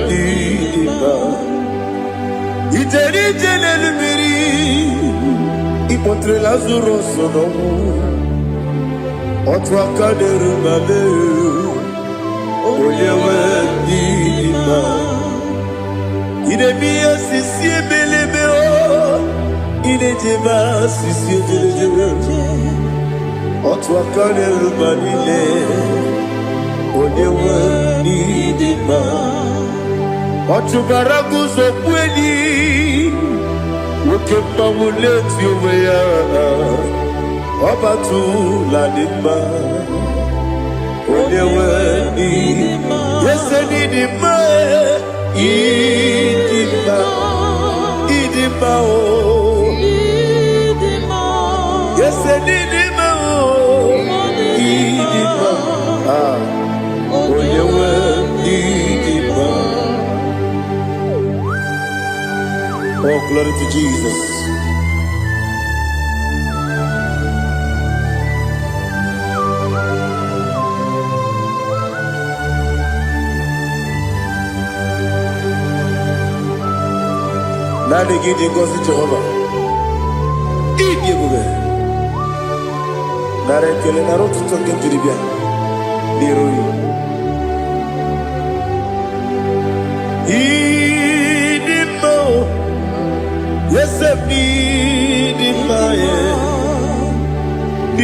need him, it's a little bit. Ipotre Lazaro sono. Otwa kaderu mabe. Oyewe dima. Ide biya sisi belebe o. Ide jeba sisi belebe. Otwa kaderu manile. Oyewe dima. Otubaragu zokweni. Ukemba muleti uweya. Obatu la dima. Oyewe dima, yes Idima, Idima, Idima oh, yes Idima oh, Idima, ah, Oyewe Idima. Oh, glory to Jesus. Nani gidi ngozi Jehovah. Idi ebube. Nare kele naro tuto ngentiri bia. Niroi. Idima. Yesef Idima ye.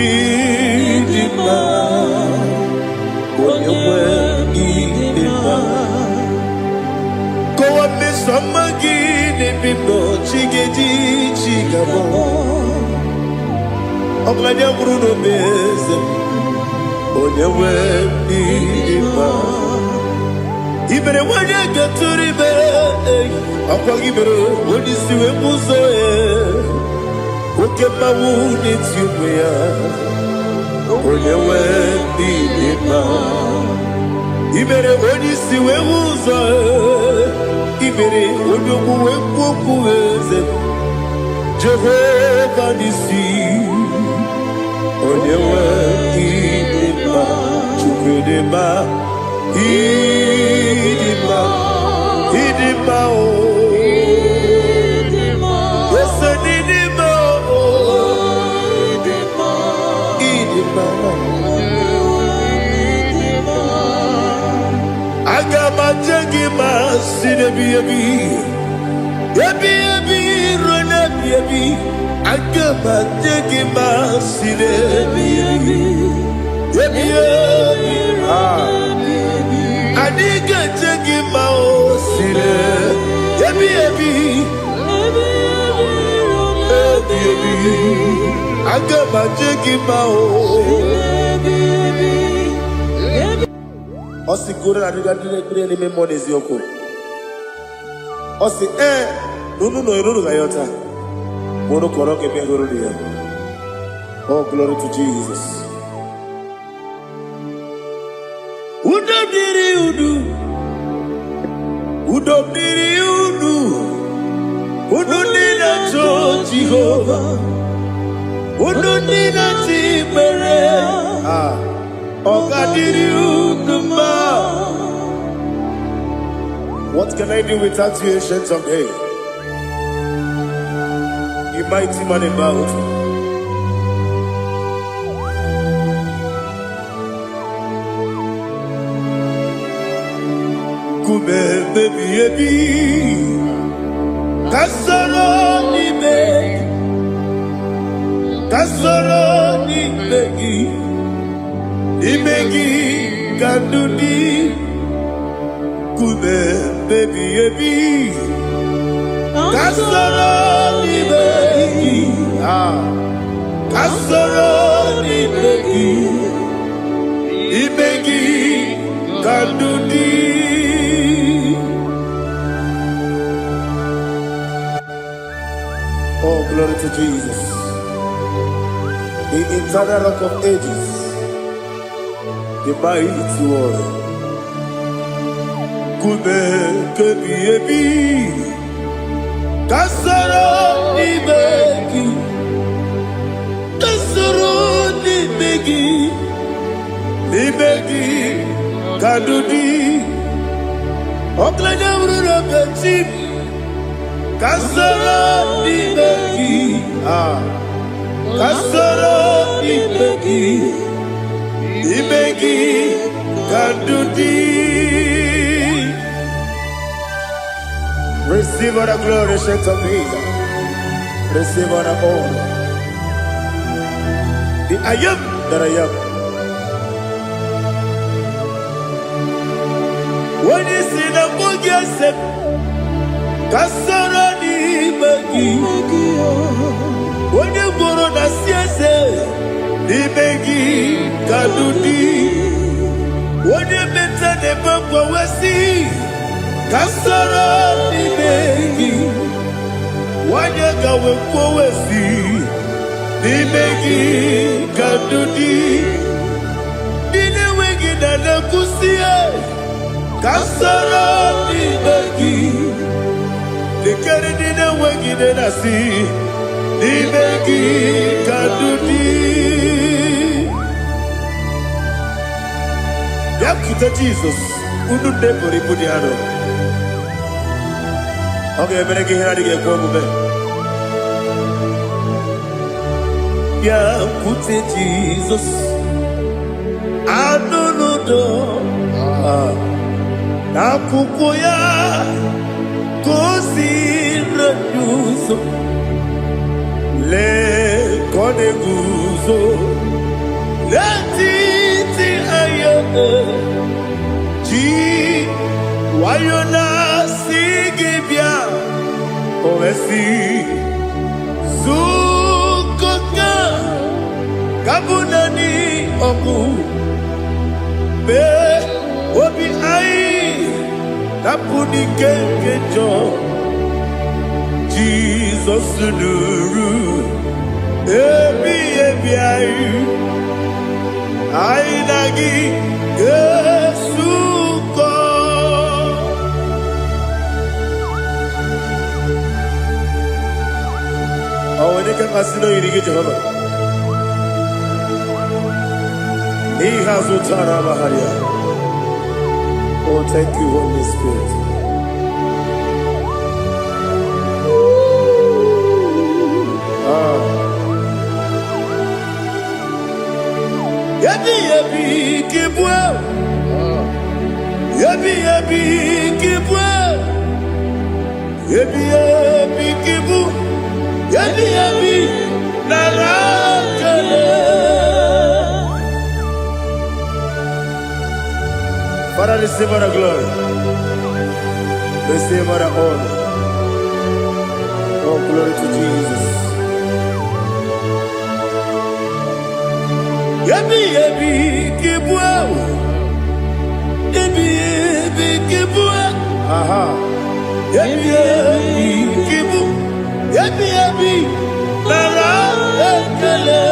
Idima. Oyewe Idima. Go up me samagi. Bibo chigeji chigabo Oglanya Bruno Beze Oyewe Idima Ibere wanya gaturibe Akwa ibere wadi siwe muzoe Ukema wuni tiumea Oyewe Idima Ibere wadi siwe muzoe Ibere odogu wekuku eze Jehovah nisi Oyewe Idima Chukwudema Idima Idima oh Yes Idima oh Idima Agama jengima sinebi ebi rona ebi Agama jengima sinebi ebi Adiga jengima o sine ebi Agama jengima o Osi kure na diga dire ni me monezi oko. Osi nunu no iruru gayota. Mono koroke pe iruru dia. Oh, glory to Jesus. Udobdiri udu. Udunina to Jehovah. Udunina tibere. What can I do without you, ancient of days? You mighty man in battle. Kume baby Kasoro ni begi kandudi kume baby ebi. Kasoro ni begi kandudi. Oh, glory to Jesus, the eternal rock of ages, the mighty one. Kume kebi ebi, kasoro ni begi kadudi, oklanya urura bechim. Kasoro ni begi, kasoro ni begi kadudi. Receive all the glory, strength of me. Receive all the honor. The I am that I am. When you see the book, you say, Kasoro ni begi. When you go to the siese, ni begi kadudi. When you better the book, we see. Kasoro ni begi, wanyaka wekowesi, ni begi kadudi, dine wegi dana kusiye. Kasoro ni begi, dikere dine wegi dana si, ni begi kadudi. Yakuta Jesus, unu debori budiano. Okay, I'm going to get go move. Yeah, put it Jesus. I don't know. Nakukoya kosi reduso le kone guzo le titi ayane ji wayona sigibia oesi zukoka kabunani oku be obi ai napuni kekejo Jesus nuru ebi ai nagi Yesuko. Oh, when you can masino irige Jehovah. He has utara baharia. Oh, thank you, Holy Spirit. Yabi kibwa. Yabi kibwa. Yabi kibu. Yabi narakale. Father, receive our glory. Receive our honor. Oh, glory to Jesus. Yabi kibwa. Yabi kibwa. Aha. Yabi kibu. Yabi narakale.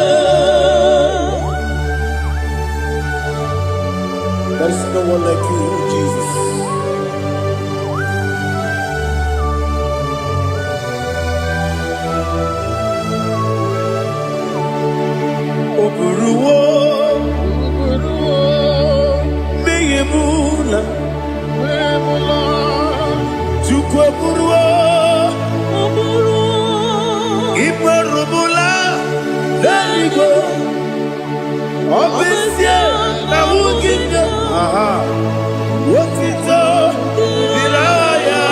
There is no one like you, Jesus. Oburuwo, meyemula, chukwu oburuwo, imarubula, leligo, obesie na wugide. Aha. Wotito, diraya,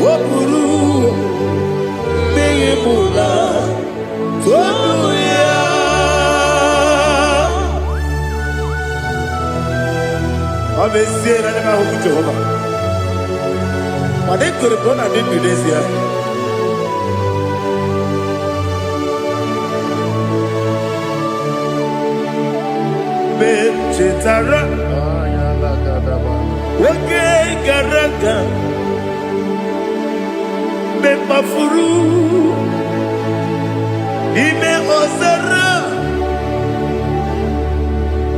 wopuru. mula tunuya. Amesie na nema huku Jehova. Made kuribona ni Indonesia. Chetara Wage Garaga Me Mafuru Ime Ozara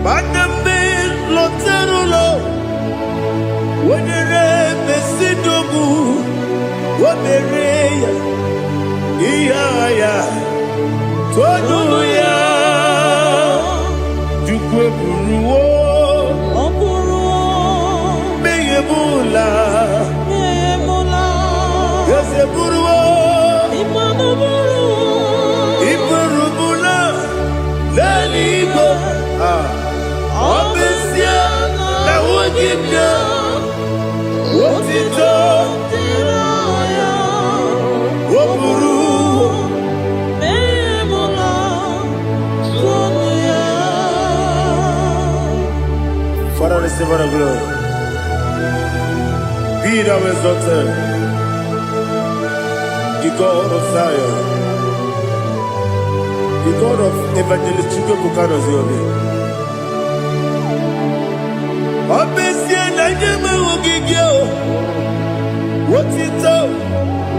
Maname Loterulo Wenere Mesidogu Wabereya Iyaya Tonuya Jukwe Buruwo Meyemula Yose Buruwo Iburubula Laligo Obesia Na Wogibya Wotito Woburu Father, receive our glory. Be thou exalted, the God of Zion, the God of Evangelist Chukwu Bukano Ziobi. Obesie na nyeme ogigio, wotito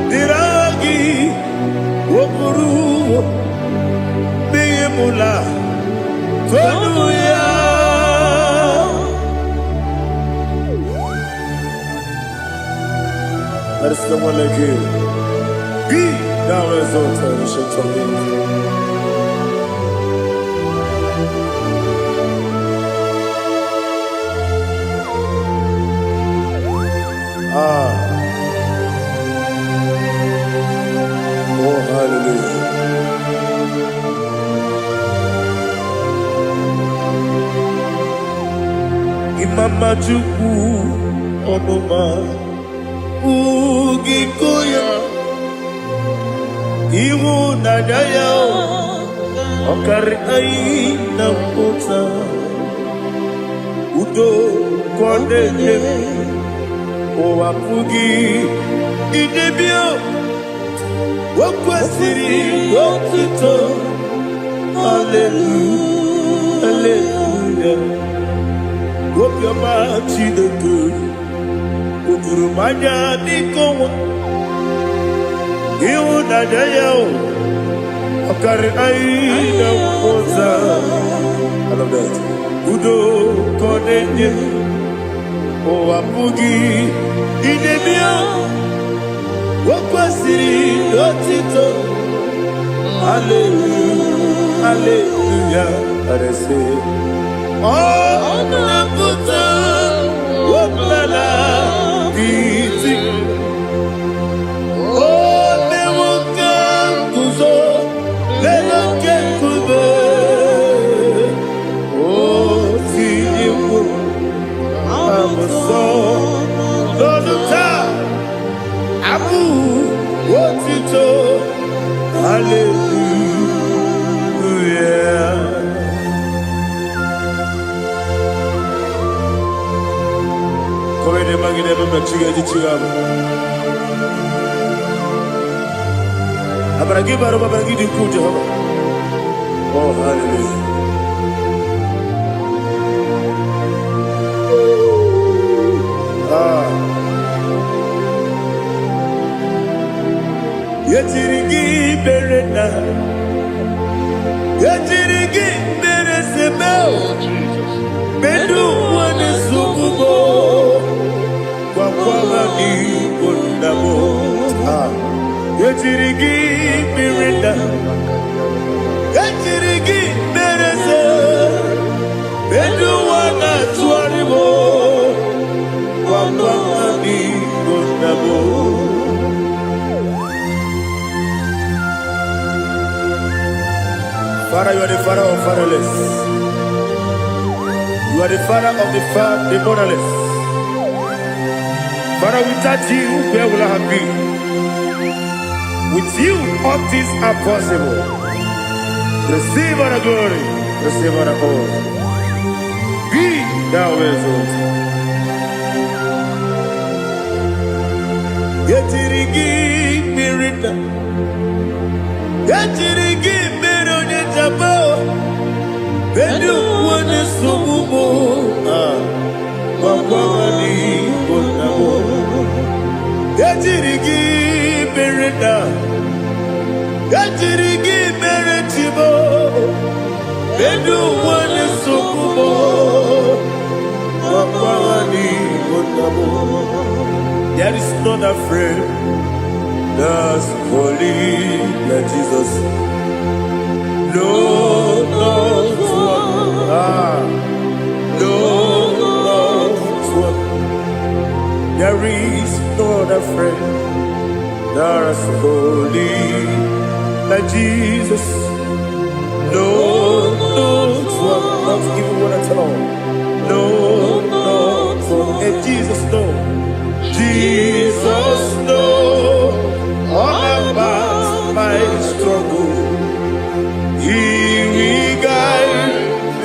diragi, wokuru, biyemula, tonuya. There is no one like you. Be thou exalted, ancient of days. Oh, hallelujah. Imama Chukwu Onuma Ugikoya Iwu Nadaya Okari Aina Kota Udo Kondene Owapugi Idebio Wakwasiri Wakito Hallelujah Hallelujah Wopioma Chideku Udurumanya Nikowa Iwu Nadaya Okari Aina Kota I love that Udo Kondene Owapugi Idebio Wakwasiri Otito Hallelujah Hallelujah I say Oh Naputa Waplala Iti Oh Newoka Kuzo Leloke Kube Oh Tiyimu Amoso Loduta Abu Wotito Hallelujah Komene magine bamba chiga chiga Abaragi baro babaragi diku Jehova Oh hallelujah Yetirigi berena Yetirigi beresebeo Bedu wane sububo Kwa ni kondamo Yetirigi berena Yetirigi berese Bedu wana tuaribo Kwa ni kondamo Father, you are the father of fatherless. You are the father of the motherless. Father, without you, where will I have been? With you, all things are possible. Receive all the glory, receive all the honor. Be thou exalted. Yetirigi mirita, yetirigi mironye jabo, bedu wane sumumo, wakwani bonamo. Yetirigi mirita, yetirigi miritibo, bedu wane sumumo, wakwani bonamo. There is none afraid that's holy like Jesus. No, not one. No, not one. There is none afraid that's holy like Jesus. No, not one. Not even one at all. No, not one. And Jesus knows. Jesus knows all about my struggle. He will guide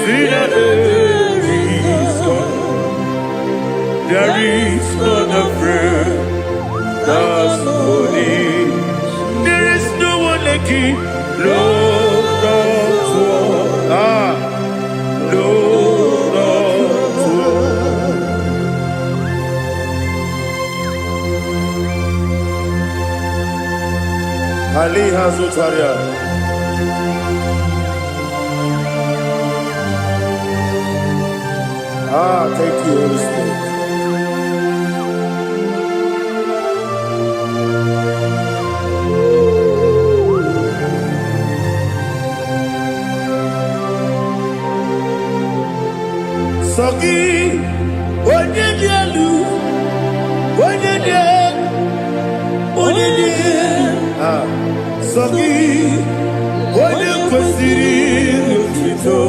me that He's gone. There is none afraid that's holy. There is no one like Him. No, not one. No, not one. Ali Hazutaria. Thank you, Holy Spirit. Sogi, Onyedialu, Sogi, Onyedialu, Kwesiri, Lutito,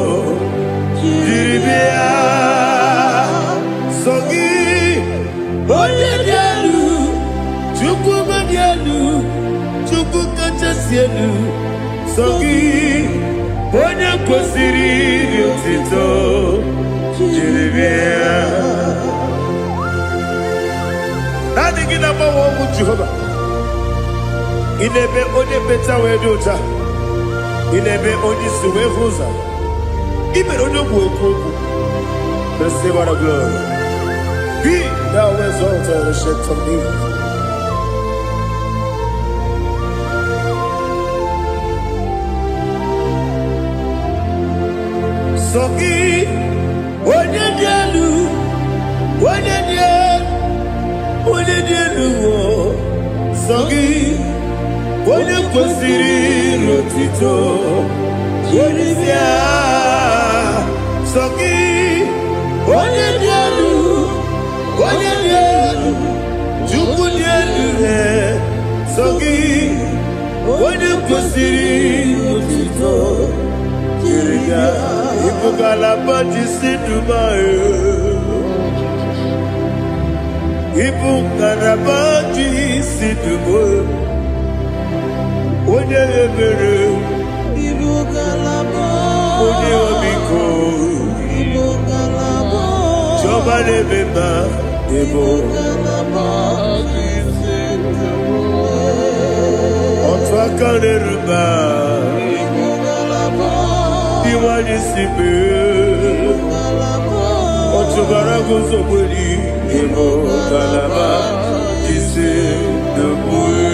Jiribia. Sogi, Onyedialu, Chukwumadialu, Chukwukachasialu. Sogi, Onyedialu, Kwesiri, Lutito, Jiribia. Nothing in about what would Jehovah. Inebe onye beta we dota. Inebe onye suwe huza. Ibe onye kuoku. Receive all the glory. Be thou exalted and shed from me. Sogi onye dialu. Onye dialu. Sogi Onye kwesiri lotito, Onye Sogi, Onye dialu, Chukwu dialu Sogi, Onye kwesiri lotito, Kiriya, Ipukalapa jisidumae, Ipukalapa jisidumae. Onye ebere, onye omiko, Jọba lebeba, ebo. Otu aka n'eruba, iwanye sibe. Otu bara guzo gberi, ebo galaba, jise dogboe.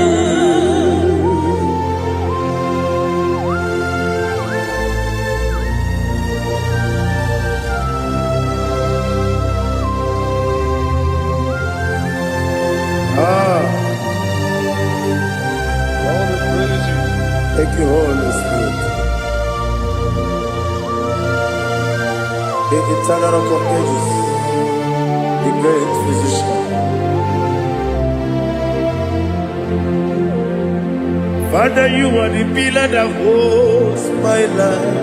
Thank you, Holy Spirit. The eternal rock of ages, the great physician. Father, you are the pillar that holds my life.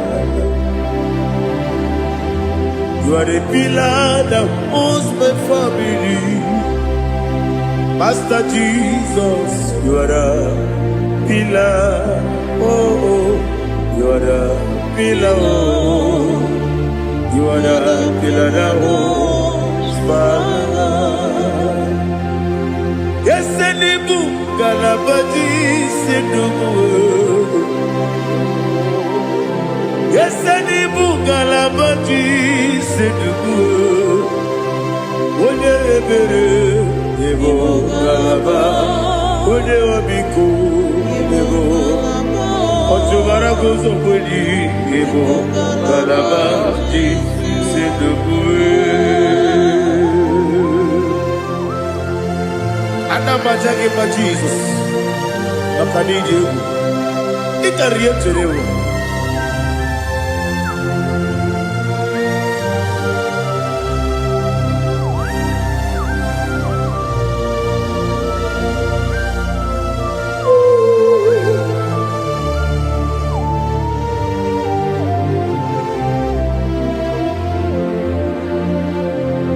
You are the pillar that holds my family. Master Jesus, you are the pillar. Oh, oh, you are the pillar. Oh, you are the pillar that holds my life. Yes, any book, Galabadi, Sidubu. Yes, any book, Galabadi, Sidubu. One rebere, Evo Galaba, One Obiku, Evo. Otubara goes up with you, Evo Galaba, Sidubu. Anamajagi ma Jesus, Nakaniji, Itaria Tereo.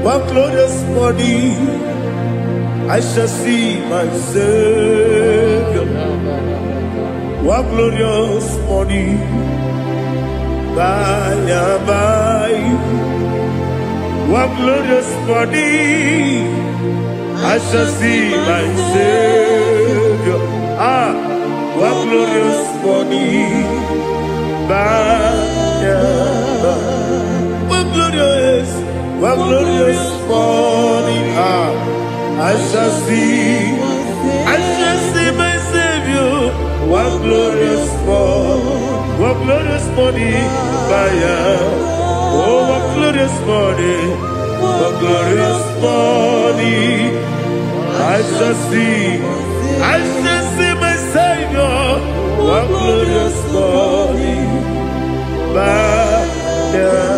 One glorious body, I shall see my Savior. One glorious morning, by and by. One glorious morning, I shall see my Savior. Ah, one glorious morning, by and by. One glorious morning, ah. I shall see my Savior. One glorious morning, fire. Oh, one glorious morning, I shall see my Savior. One glorious morning, fire.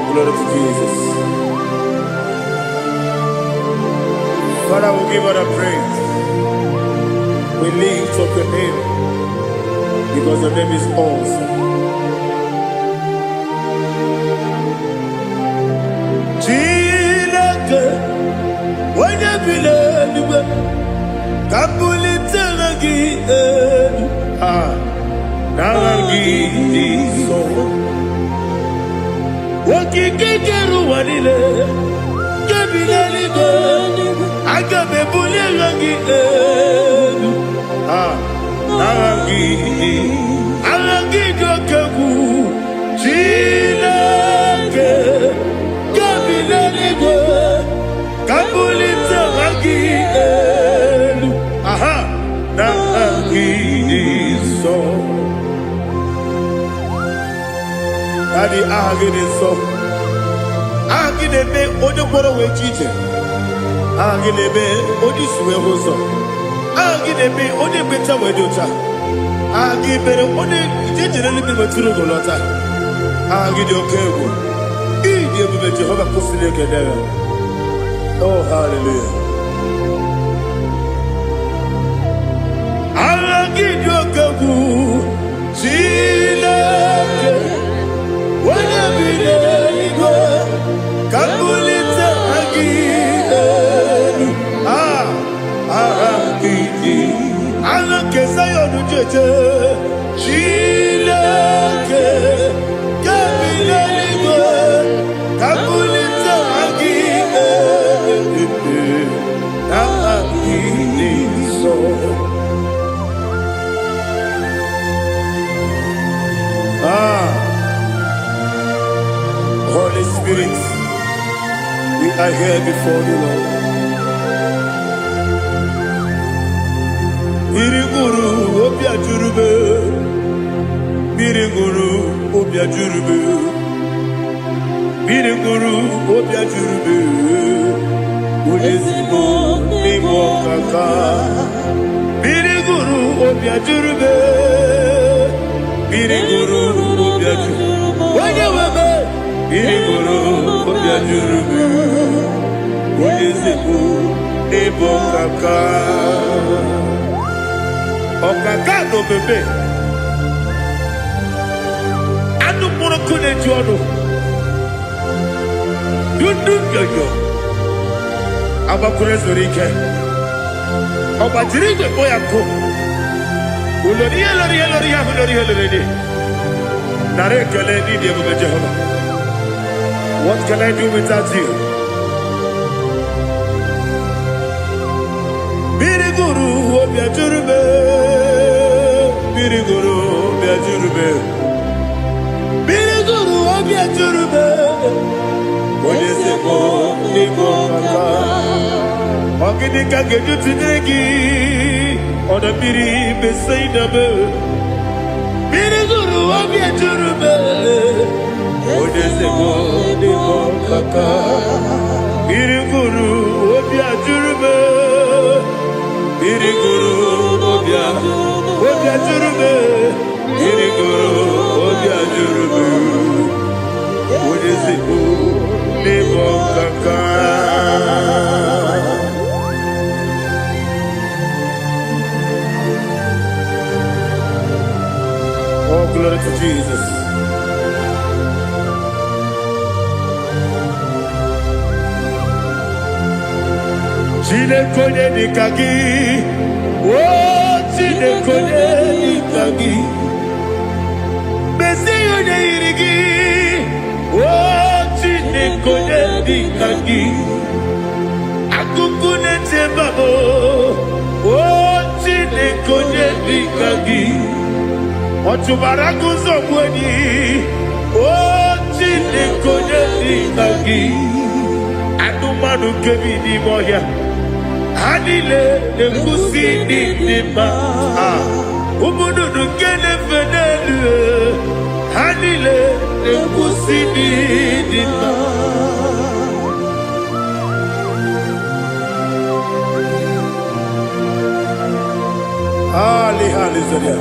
Glory to Jesus. Father, we give all the praise. We lift up your name because your name is awesome. Chilake, when you believe, Kapulitelagi, Nagi, so. Wakikeru wanile, kebilali go, agabe bule langi alangi dokeku, chilake, kebilali go, kabulita langi nangi so. Daddy, agene so. Agene be ojo poro we chiche. Agene be oji suwe hoso. Agene be oji beta we dota. Agene be oji jejere libi maturu golota. Agene okego. Ide be Jehovah kusile kedera. Oh, hallelujah. Agene okego. Chilake. Kabulita agile, agile. Alake sayonu jeje, chilake. Kabilaligo, kabulita agile, agile so. Holy Spirit, we are here before you, Lord. Biriguru obia jurube, biriguru obia jurube, biriguru obia jurube. Ulezimo ni mokaka, biriguru obia jurube, biriguru obia jurube. Wanyewebe. Biriguru obia jurube, ulezimo ni mokaka. Okaka no bebe. Anu moro kone Chuano. You do yo. Abakure Zorike. Obatiri Boyako. Uloria. Narekele need you, Jehovah. What can I do without you? Biriguru Obiajurube. Biriguru Obiajurube. Biriguru Obiajurube. What is it for? Nico Kaka. Oginika Gejutinegi. On the Biri Besaidaba. Biriguru Obiajurube. What is it for? Nico Kaka. Biriguru Obiajurube. Biriguru Obiajurube. Biriguru Obiajurube. What is it for? Nico Kaka. Oh, glory to Jesus. Chinekonye nikagi. Oh, chinekonye nikagi. Mesiyone irigi. Oh, chinekonye nikagi. Akukune tebabo. Oh, chinekonye nikagi. Otubarakuzo kweni. Oh, chinekonye nikagi. Adumanu kebini moya. Hanile nekusi nima. Umudu nukene fenelu. Hanile nekusi nima. Hallelujah.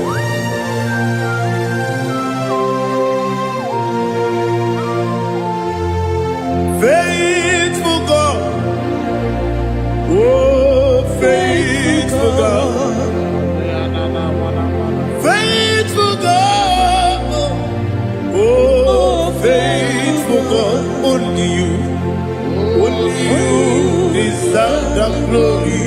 Faithful God. Oh, faithful God. Faithful God. Oh, faithful God. Only you deserve the glory.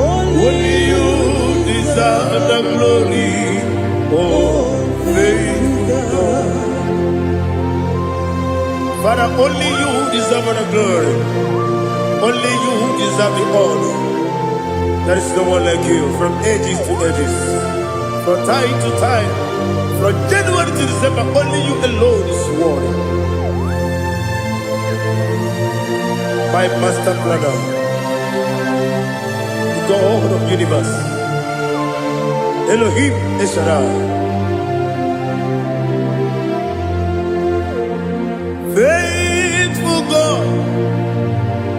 Only you deserve the glory. Oh, faithful God. Father, only you deserve the glory. Only you deserve the honor. There is no one like you from ages to ages, from time to time, from January to December. Only you alone is worthy. My master planner, the God of the universe, Elohim Eshadai. Faithful God,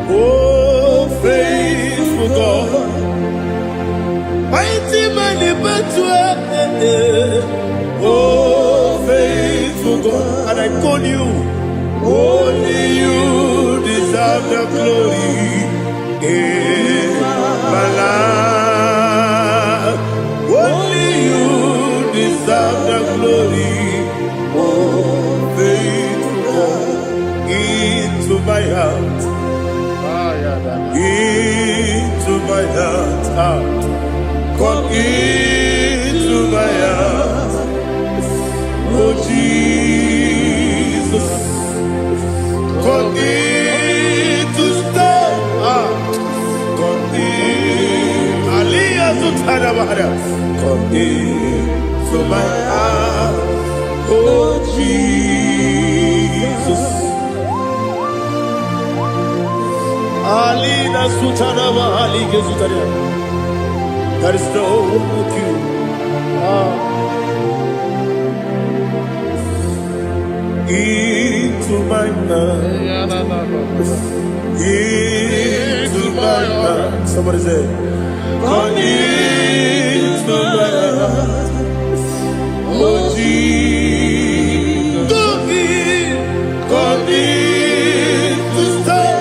oh faithful God, mighty man in battle, oh faithful God, and I call you, only you deserve the glory in my life, only you deserve the glory, oh faithful God. Into my heart, into my heart, come into my heart, oh Jesus, come in to stay, come in, Aliyah to Tanabara, come into my heart, oh Jesus. Alina Sutanaba Ali Gezutaria. There is no one like you. Into my heart. Into my heart. Somebody say, come into my heart. Oh Jesus. Come in to stay.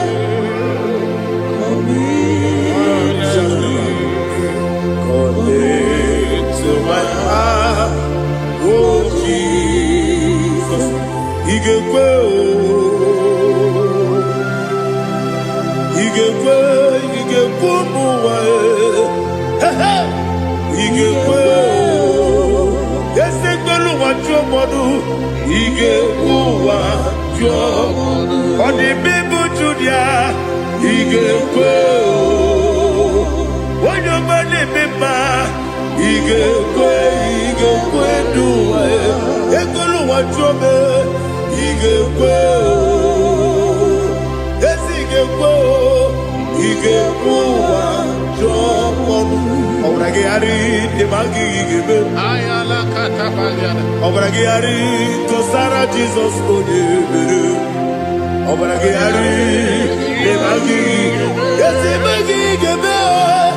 Come into my heart. modu ige uwa jo oni bibu judia ige kwe wonyo mane bima ige kwe duwa ekolu wa jobe ige kwe ige uwa jo modu Obragi ari demagi gebe. Ayala katapaliana. Obragi ari to Sarah Jesus onyebere. Obragi ari demagi demagi gebe.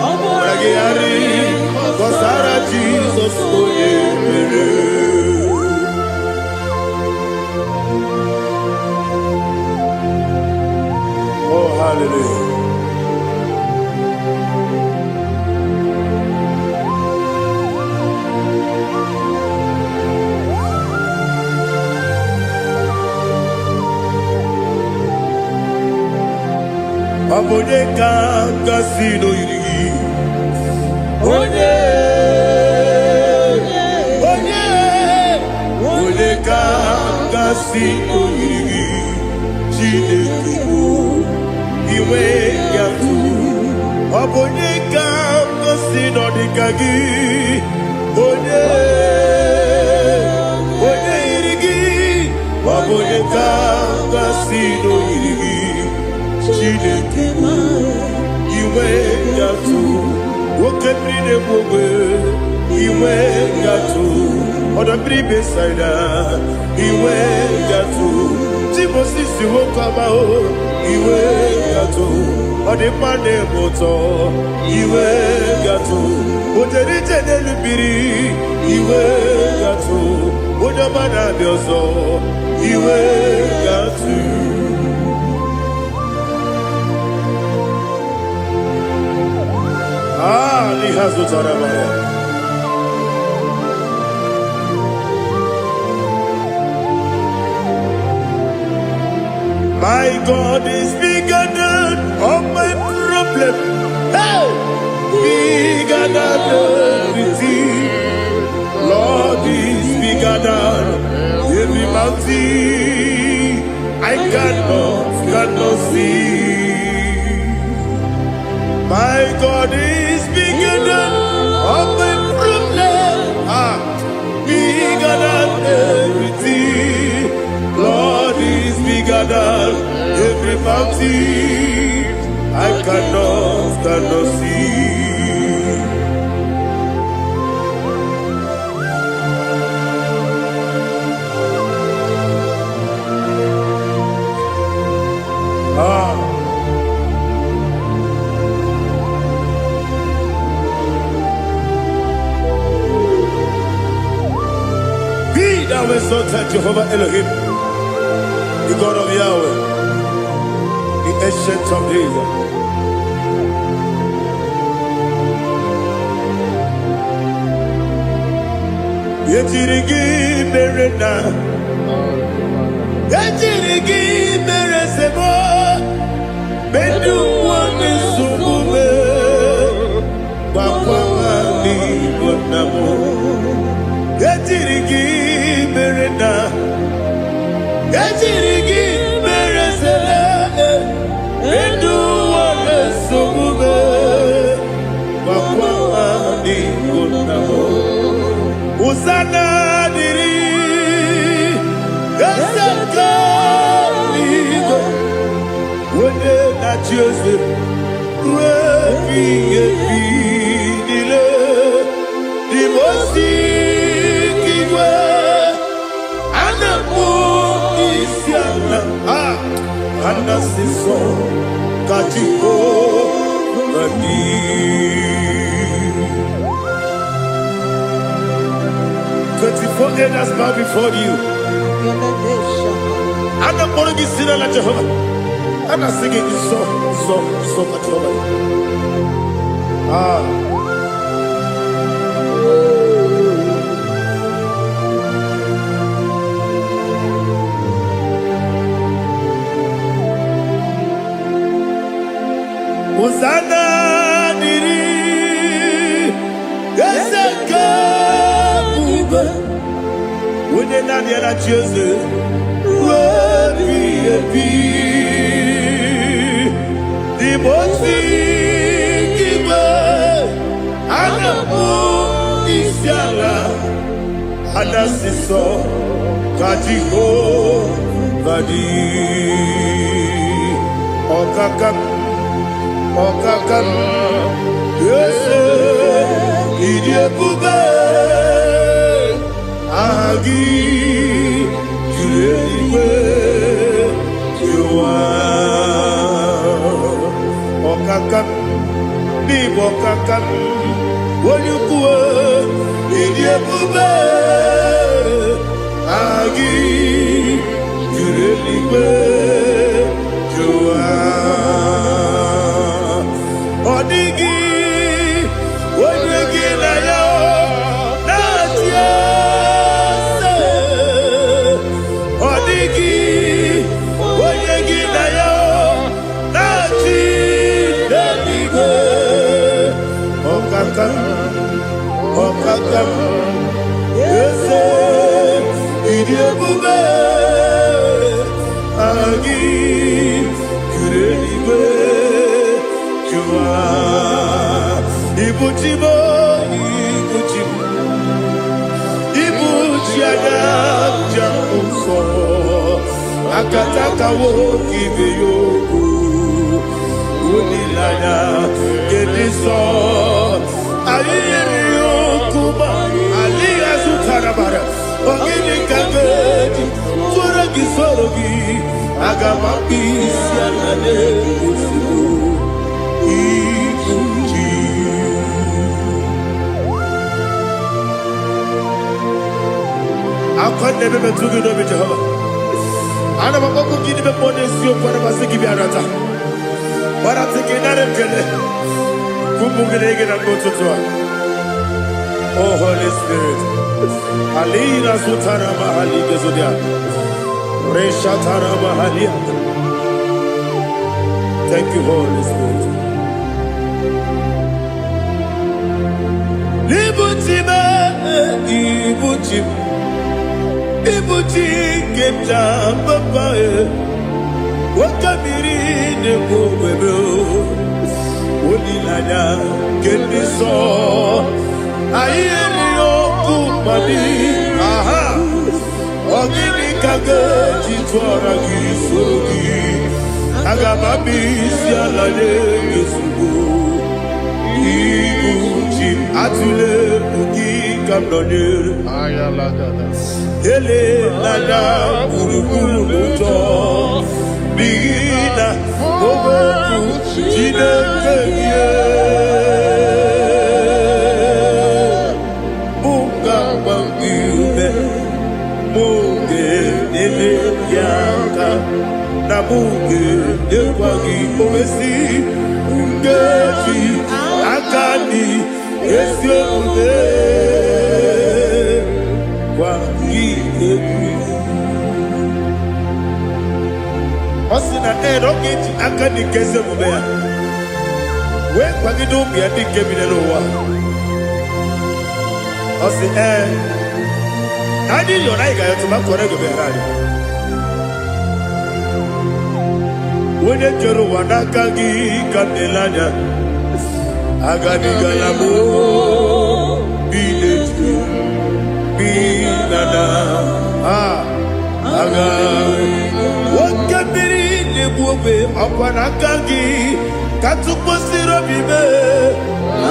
Obragi ari to Sarah Jesus onyebere. Oh hallelujah. Abonye kanga sino yiri Onye kanga sino yiri Chineke iwe yatu Abonye kanga sino dikagi Onye yirigi Abonye kanga sino yirigi Chineke iwe yatu woke bride bogwe iwe yatu odo bribe saida iwe yatu timosisi wokama o iwe yatu ode pande moto iwe yatu oderi tenelu biri iwe yatu odo bana biozo iwe yatu Lihazu Tarabaya. My God is bigger than all my problem. Hey! Bigger than everything. Lord is bigger than every mountain. I cannot see. My God is bigger than all my problem. Bigger than everything. Lord is bigger than every mountain. I cannot see. Thou exalted Jehovah Elohim, the God of Yahweh, the ancient of days. Yejirigi merena, yejirigi meresebo, bedu wani sumube, papa mani bonamo. Yejirigi merena, yejirigi meresele, bedu wani sumube, papa mani bonamo. Usana diri, yasaka ligo, wende na Joseph, wepi dile, dimosi kiwe, anamu isiana, anasiso katiko gani. 24 elders bow before you. And I'm going to sing like Jehovah. And I'm singing this song like Jehovah. Hosanna diri, Yesaka. onye naanị ya na chi eze ebi n'ime otu igwe ana m isi ala anasịsọ ka Jehova dị ọkaka m eze ịdị ebube aha gị juru eluigwe ụwa ọkaka m n'ịbụ ọkaka m onye ukwu ịdị ebube aha gị juru eluigwe ụwa ọ dịghị onye gị na ya na-achị eze ọ dịghị onye gị na ya na-achị n'eluigwe ọkaka m eze ịdị ebube aha gị juru eluigwe jụwa ibuchi anya ja ụzọ akatakawo ibe ya okwu olileanya gedi nsọ anyị nyere ya okwu ma alighị azụtara bara ogidi ka ga-eji tụrụ gị soro gị aga m akpụ isi ala na-egosi akwanne bebe tugi n'obi Jehova ana m akpọkụ gị n'ime mmụọ n'eziokwu ana masị gị bịa nata gbarata gị nara ekele ụmụ gị na-ege na n'ụtụtụ a Oh Holy Spirit alina sutara mahali gezodia reshatara mahali. Thank you Holy Spirit. Ibuchi kemja papa wakamiri ne bobebe olilanya kendiso ayeri okumadi aha ogini kage jitwara gisogi agamabisi alale yesugo ibuchi atule bugi kamdonir ayalagada ele lada buruburu muto bigina ogoku jinekeye munga bangiume munge ele yaka na munge ekwagi owesi ngeji akani esiode Osina rogeji akani keze mubea we kwagido bia dike binelo wa osi nadi yona iga yotu makore go berari wone jero wanaka gi kandelanya agadi galamo biletu binana aga wakabiri nebuwe akwanakagi katuposiro bibe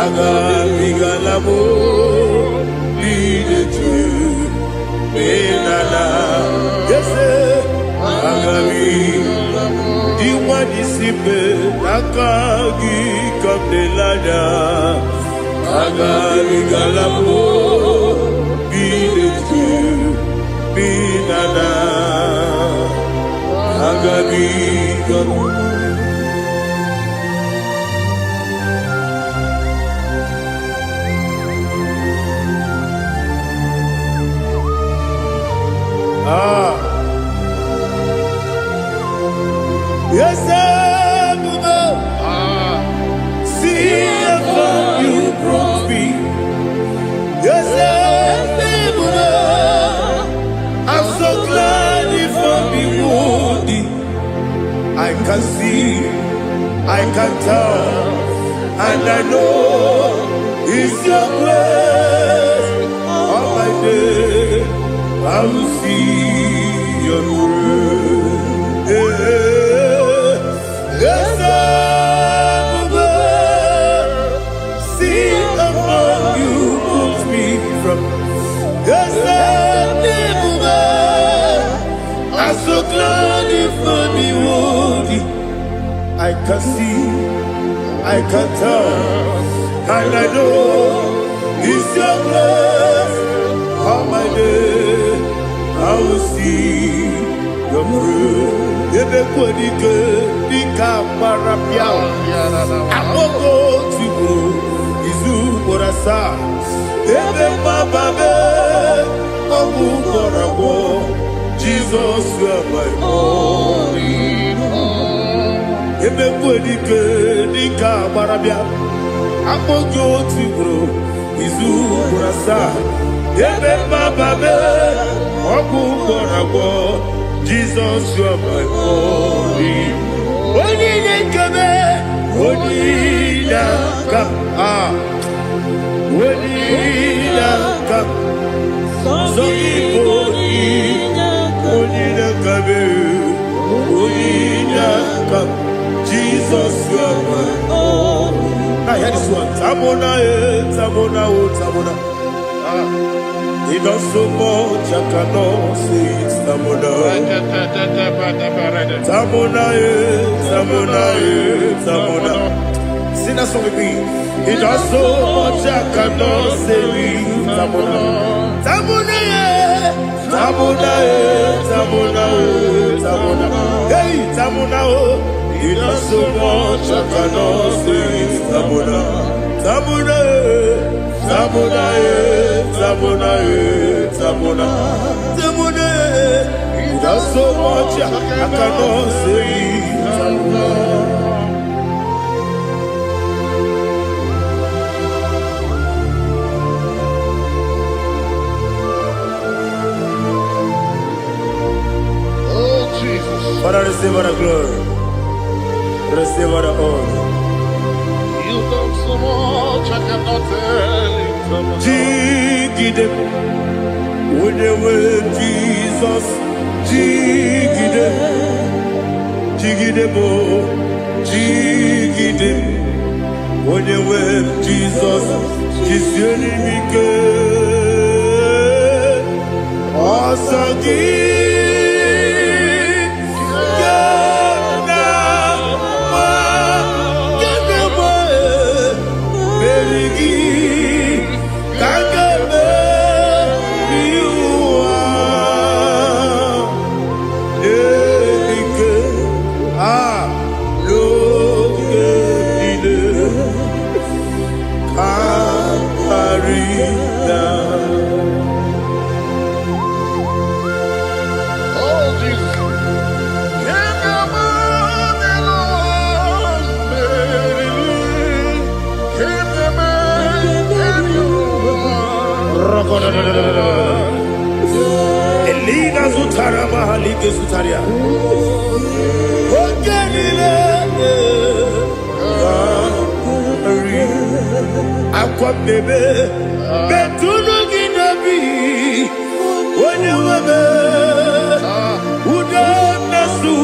aga bigalamo biletu binana yese aga diwani sipe nakagi kandelanya aga bigalamo biletu binana agabi gamu yes see how you brought me yes I can tell, and I know it's your grace. All my day, I will see your grace. Yes, I will see among you moves me from. Yes, I'm so glad for me, Woody. I can see, I can tell, and I know it's your grace. All my day, I will see your grace. Everybody good, Nika Marapia. I will go to you, Izu Borasa. Everybody, Abu Borabo. Jesus, you are my only home. Everybody good, Nika Marapia. I will go to you, Izu Borasa. Everybody, Abu Borabo. Jesus, you are my only. Only come, only come, only come. So only come, only come. Jesus, you are my only. Now hear this one. Tamona, Tamona, Tamona. He does so much, I cannot say it's Tamona. Tamona, Tamona, Tamona. Sing that song with me. He does so much, I cannot say it's Tamona. Tamona, Tamona, Tamona, Tamona. Hey, Tamona, he does so much, I cannot say it's Tamona. Tamona. Tamona, Tamona, Tamona, Tamona. He does so much, I cannot say Tamona. Oh, Jesus. Father, receive all the glory. Receive all the honor. You done so much, I cannot tell you. Jigide, when you were Jesus, Jigide, Jigide bo, Jigide, when you were Jesus, Jisyenimike, Asagi. Elina Zutara Mahalike Zutaria. Aqua bebe, Betuno Ginabi, when you were Udanasu,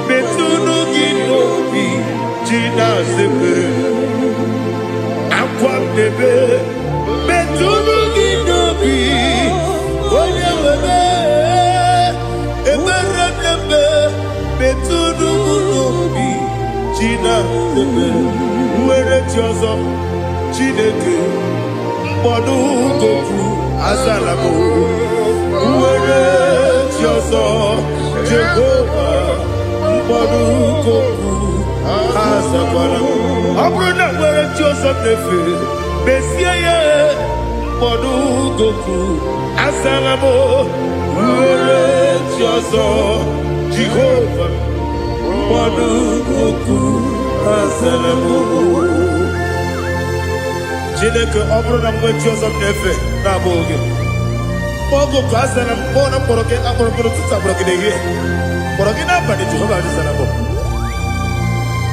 Betuno Ginobi, Gina Zebe, Aqua bebe, Betuno Ginobi, when you were Betuno Ginobi, Gina Zebe, where it yours. Chineke mkpọdụ goku azalabo uwere chi ọzọ Jehova mkpọdụ goku azakwara ọ bụrụ na nwere chi ọzọ na-efe mesie ya mkpọdụ goku azalabo uwere chi ọzọ Jehova mkpọdụ goku azalabo. Chineke ọ bụrụ na mgbe chi ọzọ na-efe na-abụ oge mkpọgo ka a zara mkpọ na mkpọrọ gị akpọrọ mkpọrọ tụtụ akpọrọ gị n'ehihie mkpọrọ gị n'abalị Jehova dị zara bụ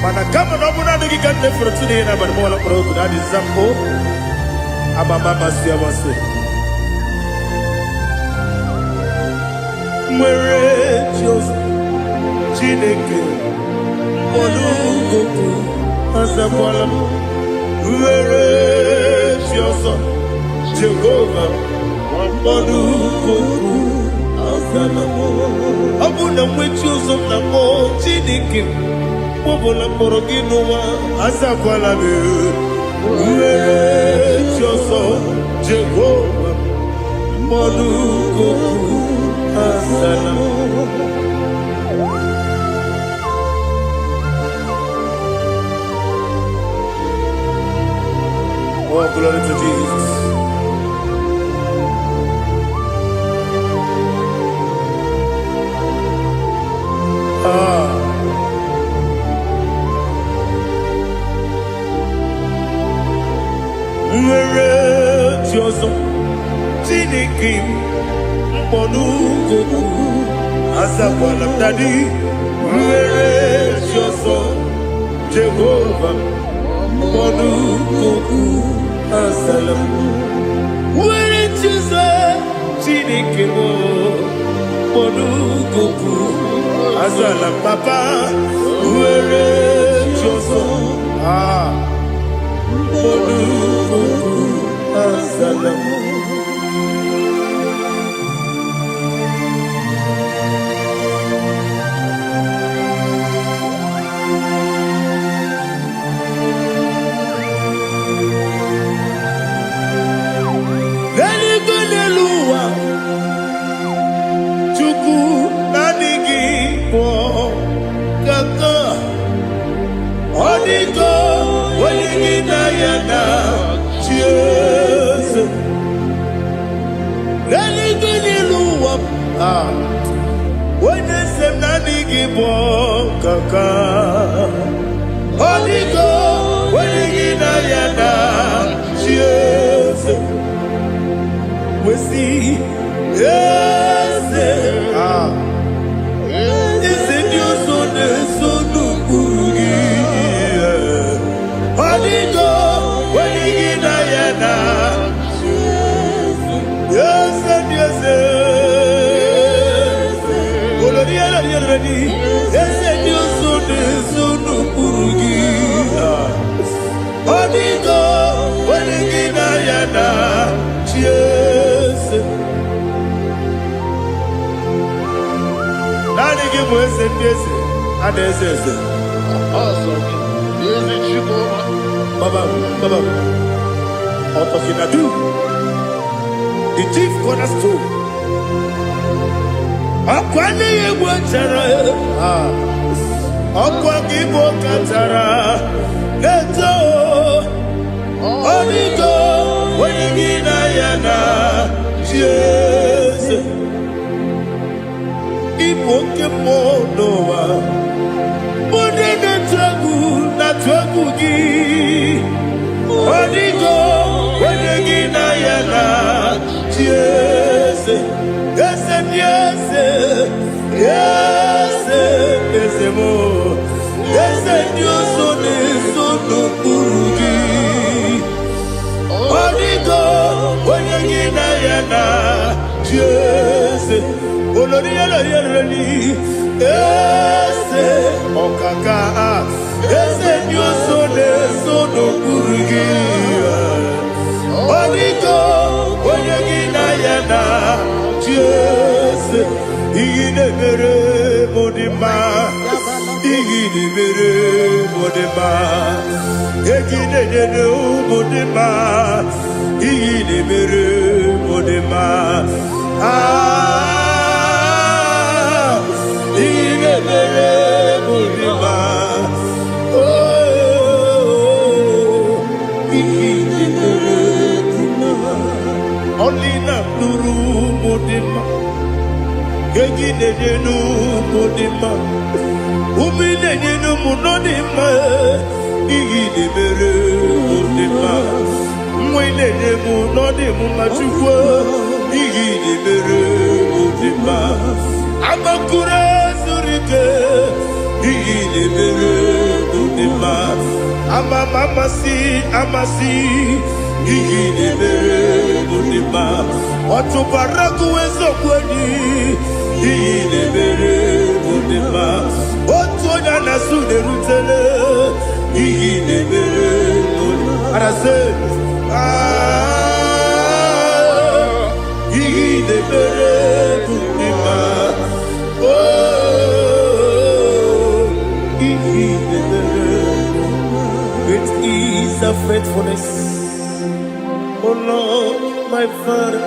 Mana kama na ọbụna adịghị ka nne fere tụ n'ihe n'abalị mọla mkpọrọ obodo adị zampo amama amasị amasị nwere Jizọs Chineke mkpọrọ azakwala m nwere Jizọs Jehova mkpọrọ azala m ọ bụ na mmechi ụzọ m na mmụọ Chineke Mobula mkpọrọ gị n'ụwa azakwala m nwere Jizọs Jehova mkpọrọ azala m. Oh, glory to Jesus. Nwere Jizọs Chineke mkpọrọ azakwala m dadi nwere Jizọs Jehova mkpọrọ azala m nwere Jizọs Chineke mkpọrọ azala m papa nwere Jizọs azala m. Kaka Odigo Wenigina Yana Jesus we see yes is it your son Kurugi Odigo Wenigina Yana yes yes ready Odigo, Wenigina Yana, Jesus. Nani give us a kiss, and this is it. Awesome. Is it you, Baba, Otokinadu, the chief cornerstone. Akwani Wachara, Akwakibo Katara. Leto Odigo Wenigina Yana Jesus Ipoke Monoa Ode na tragu gi Odigo Wenigina Yana Jesus Yes yes yes yes mo yes Dios Kurugi Odigo Wenigina Yana Jesus Olori Yereli Ese Okaka Ese Sono Kurugi Odigo Wenigina Yana Jesus Igine mere modima Igine mere modima Igine mere modima Igine mere modima Igine mere modima Oh Igine mere modima Only na nuru modima Igine nu modima Umine nu munodima Igine mere modima Mwine mu nodimu machukwu Igine mere modima Amakure zurike Igine mere modima amasi, iyi nebere munima. Otubaraku ezokweni, iyi nebere munima. Otonya nasu nerutele, iyi nebere munima. And I say, iyi nebere munima. Great is thy faithfulness, O Lord, my Father.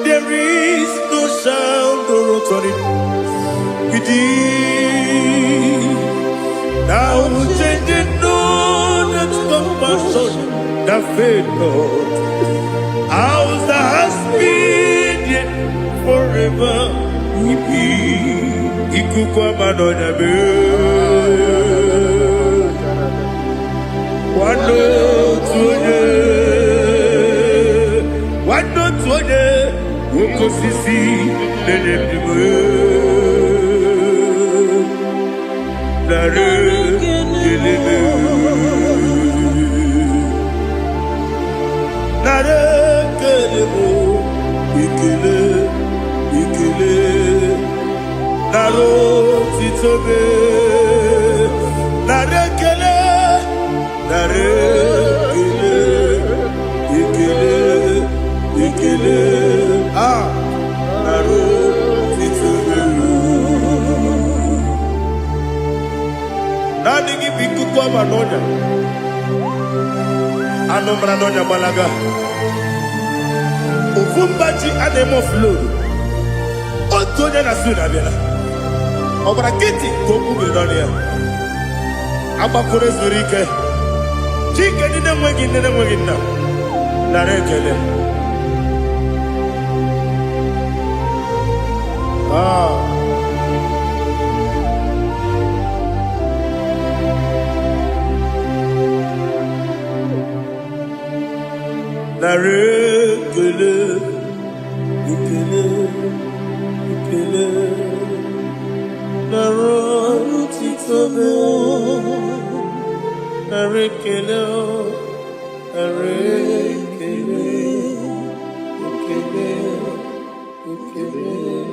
There is no sound or authority with thee. Thou changest not that compassion, that faith not. Ours thou hast been yet forever. Ikukwa manonya be. Wano tuone, uko sisi nenebime. Nare kelebe, nare kelebo, ikele, ikele, naro titobe, nare kele. Nare ikele, naro titubelu. Nani gibiku kwa manonya, anomra nonya balaga. Ufumbaji anemo flow. Otonya na suna bela. Obra kiti koku bedonia. Abakure zurike. Chike nine mwegi na. Narekele. Narekele. Ikele. Naro titobe. Narekele. Ikele.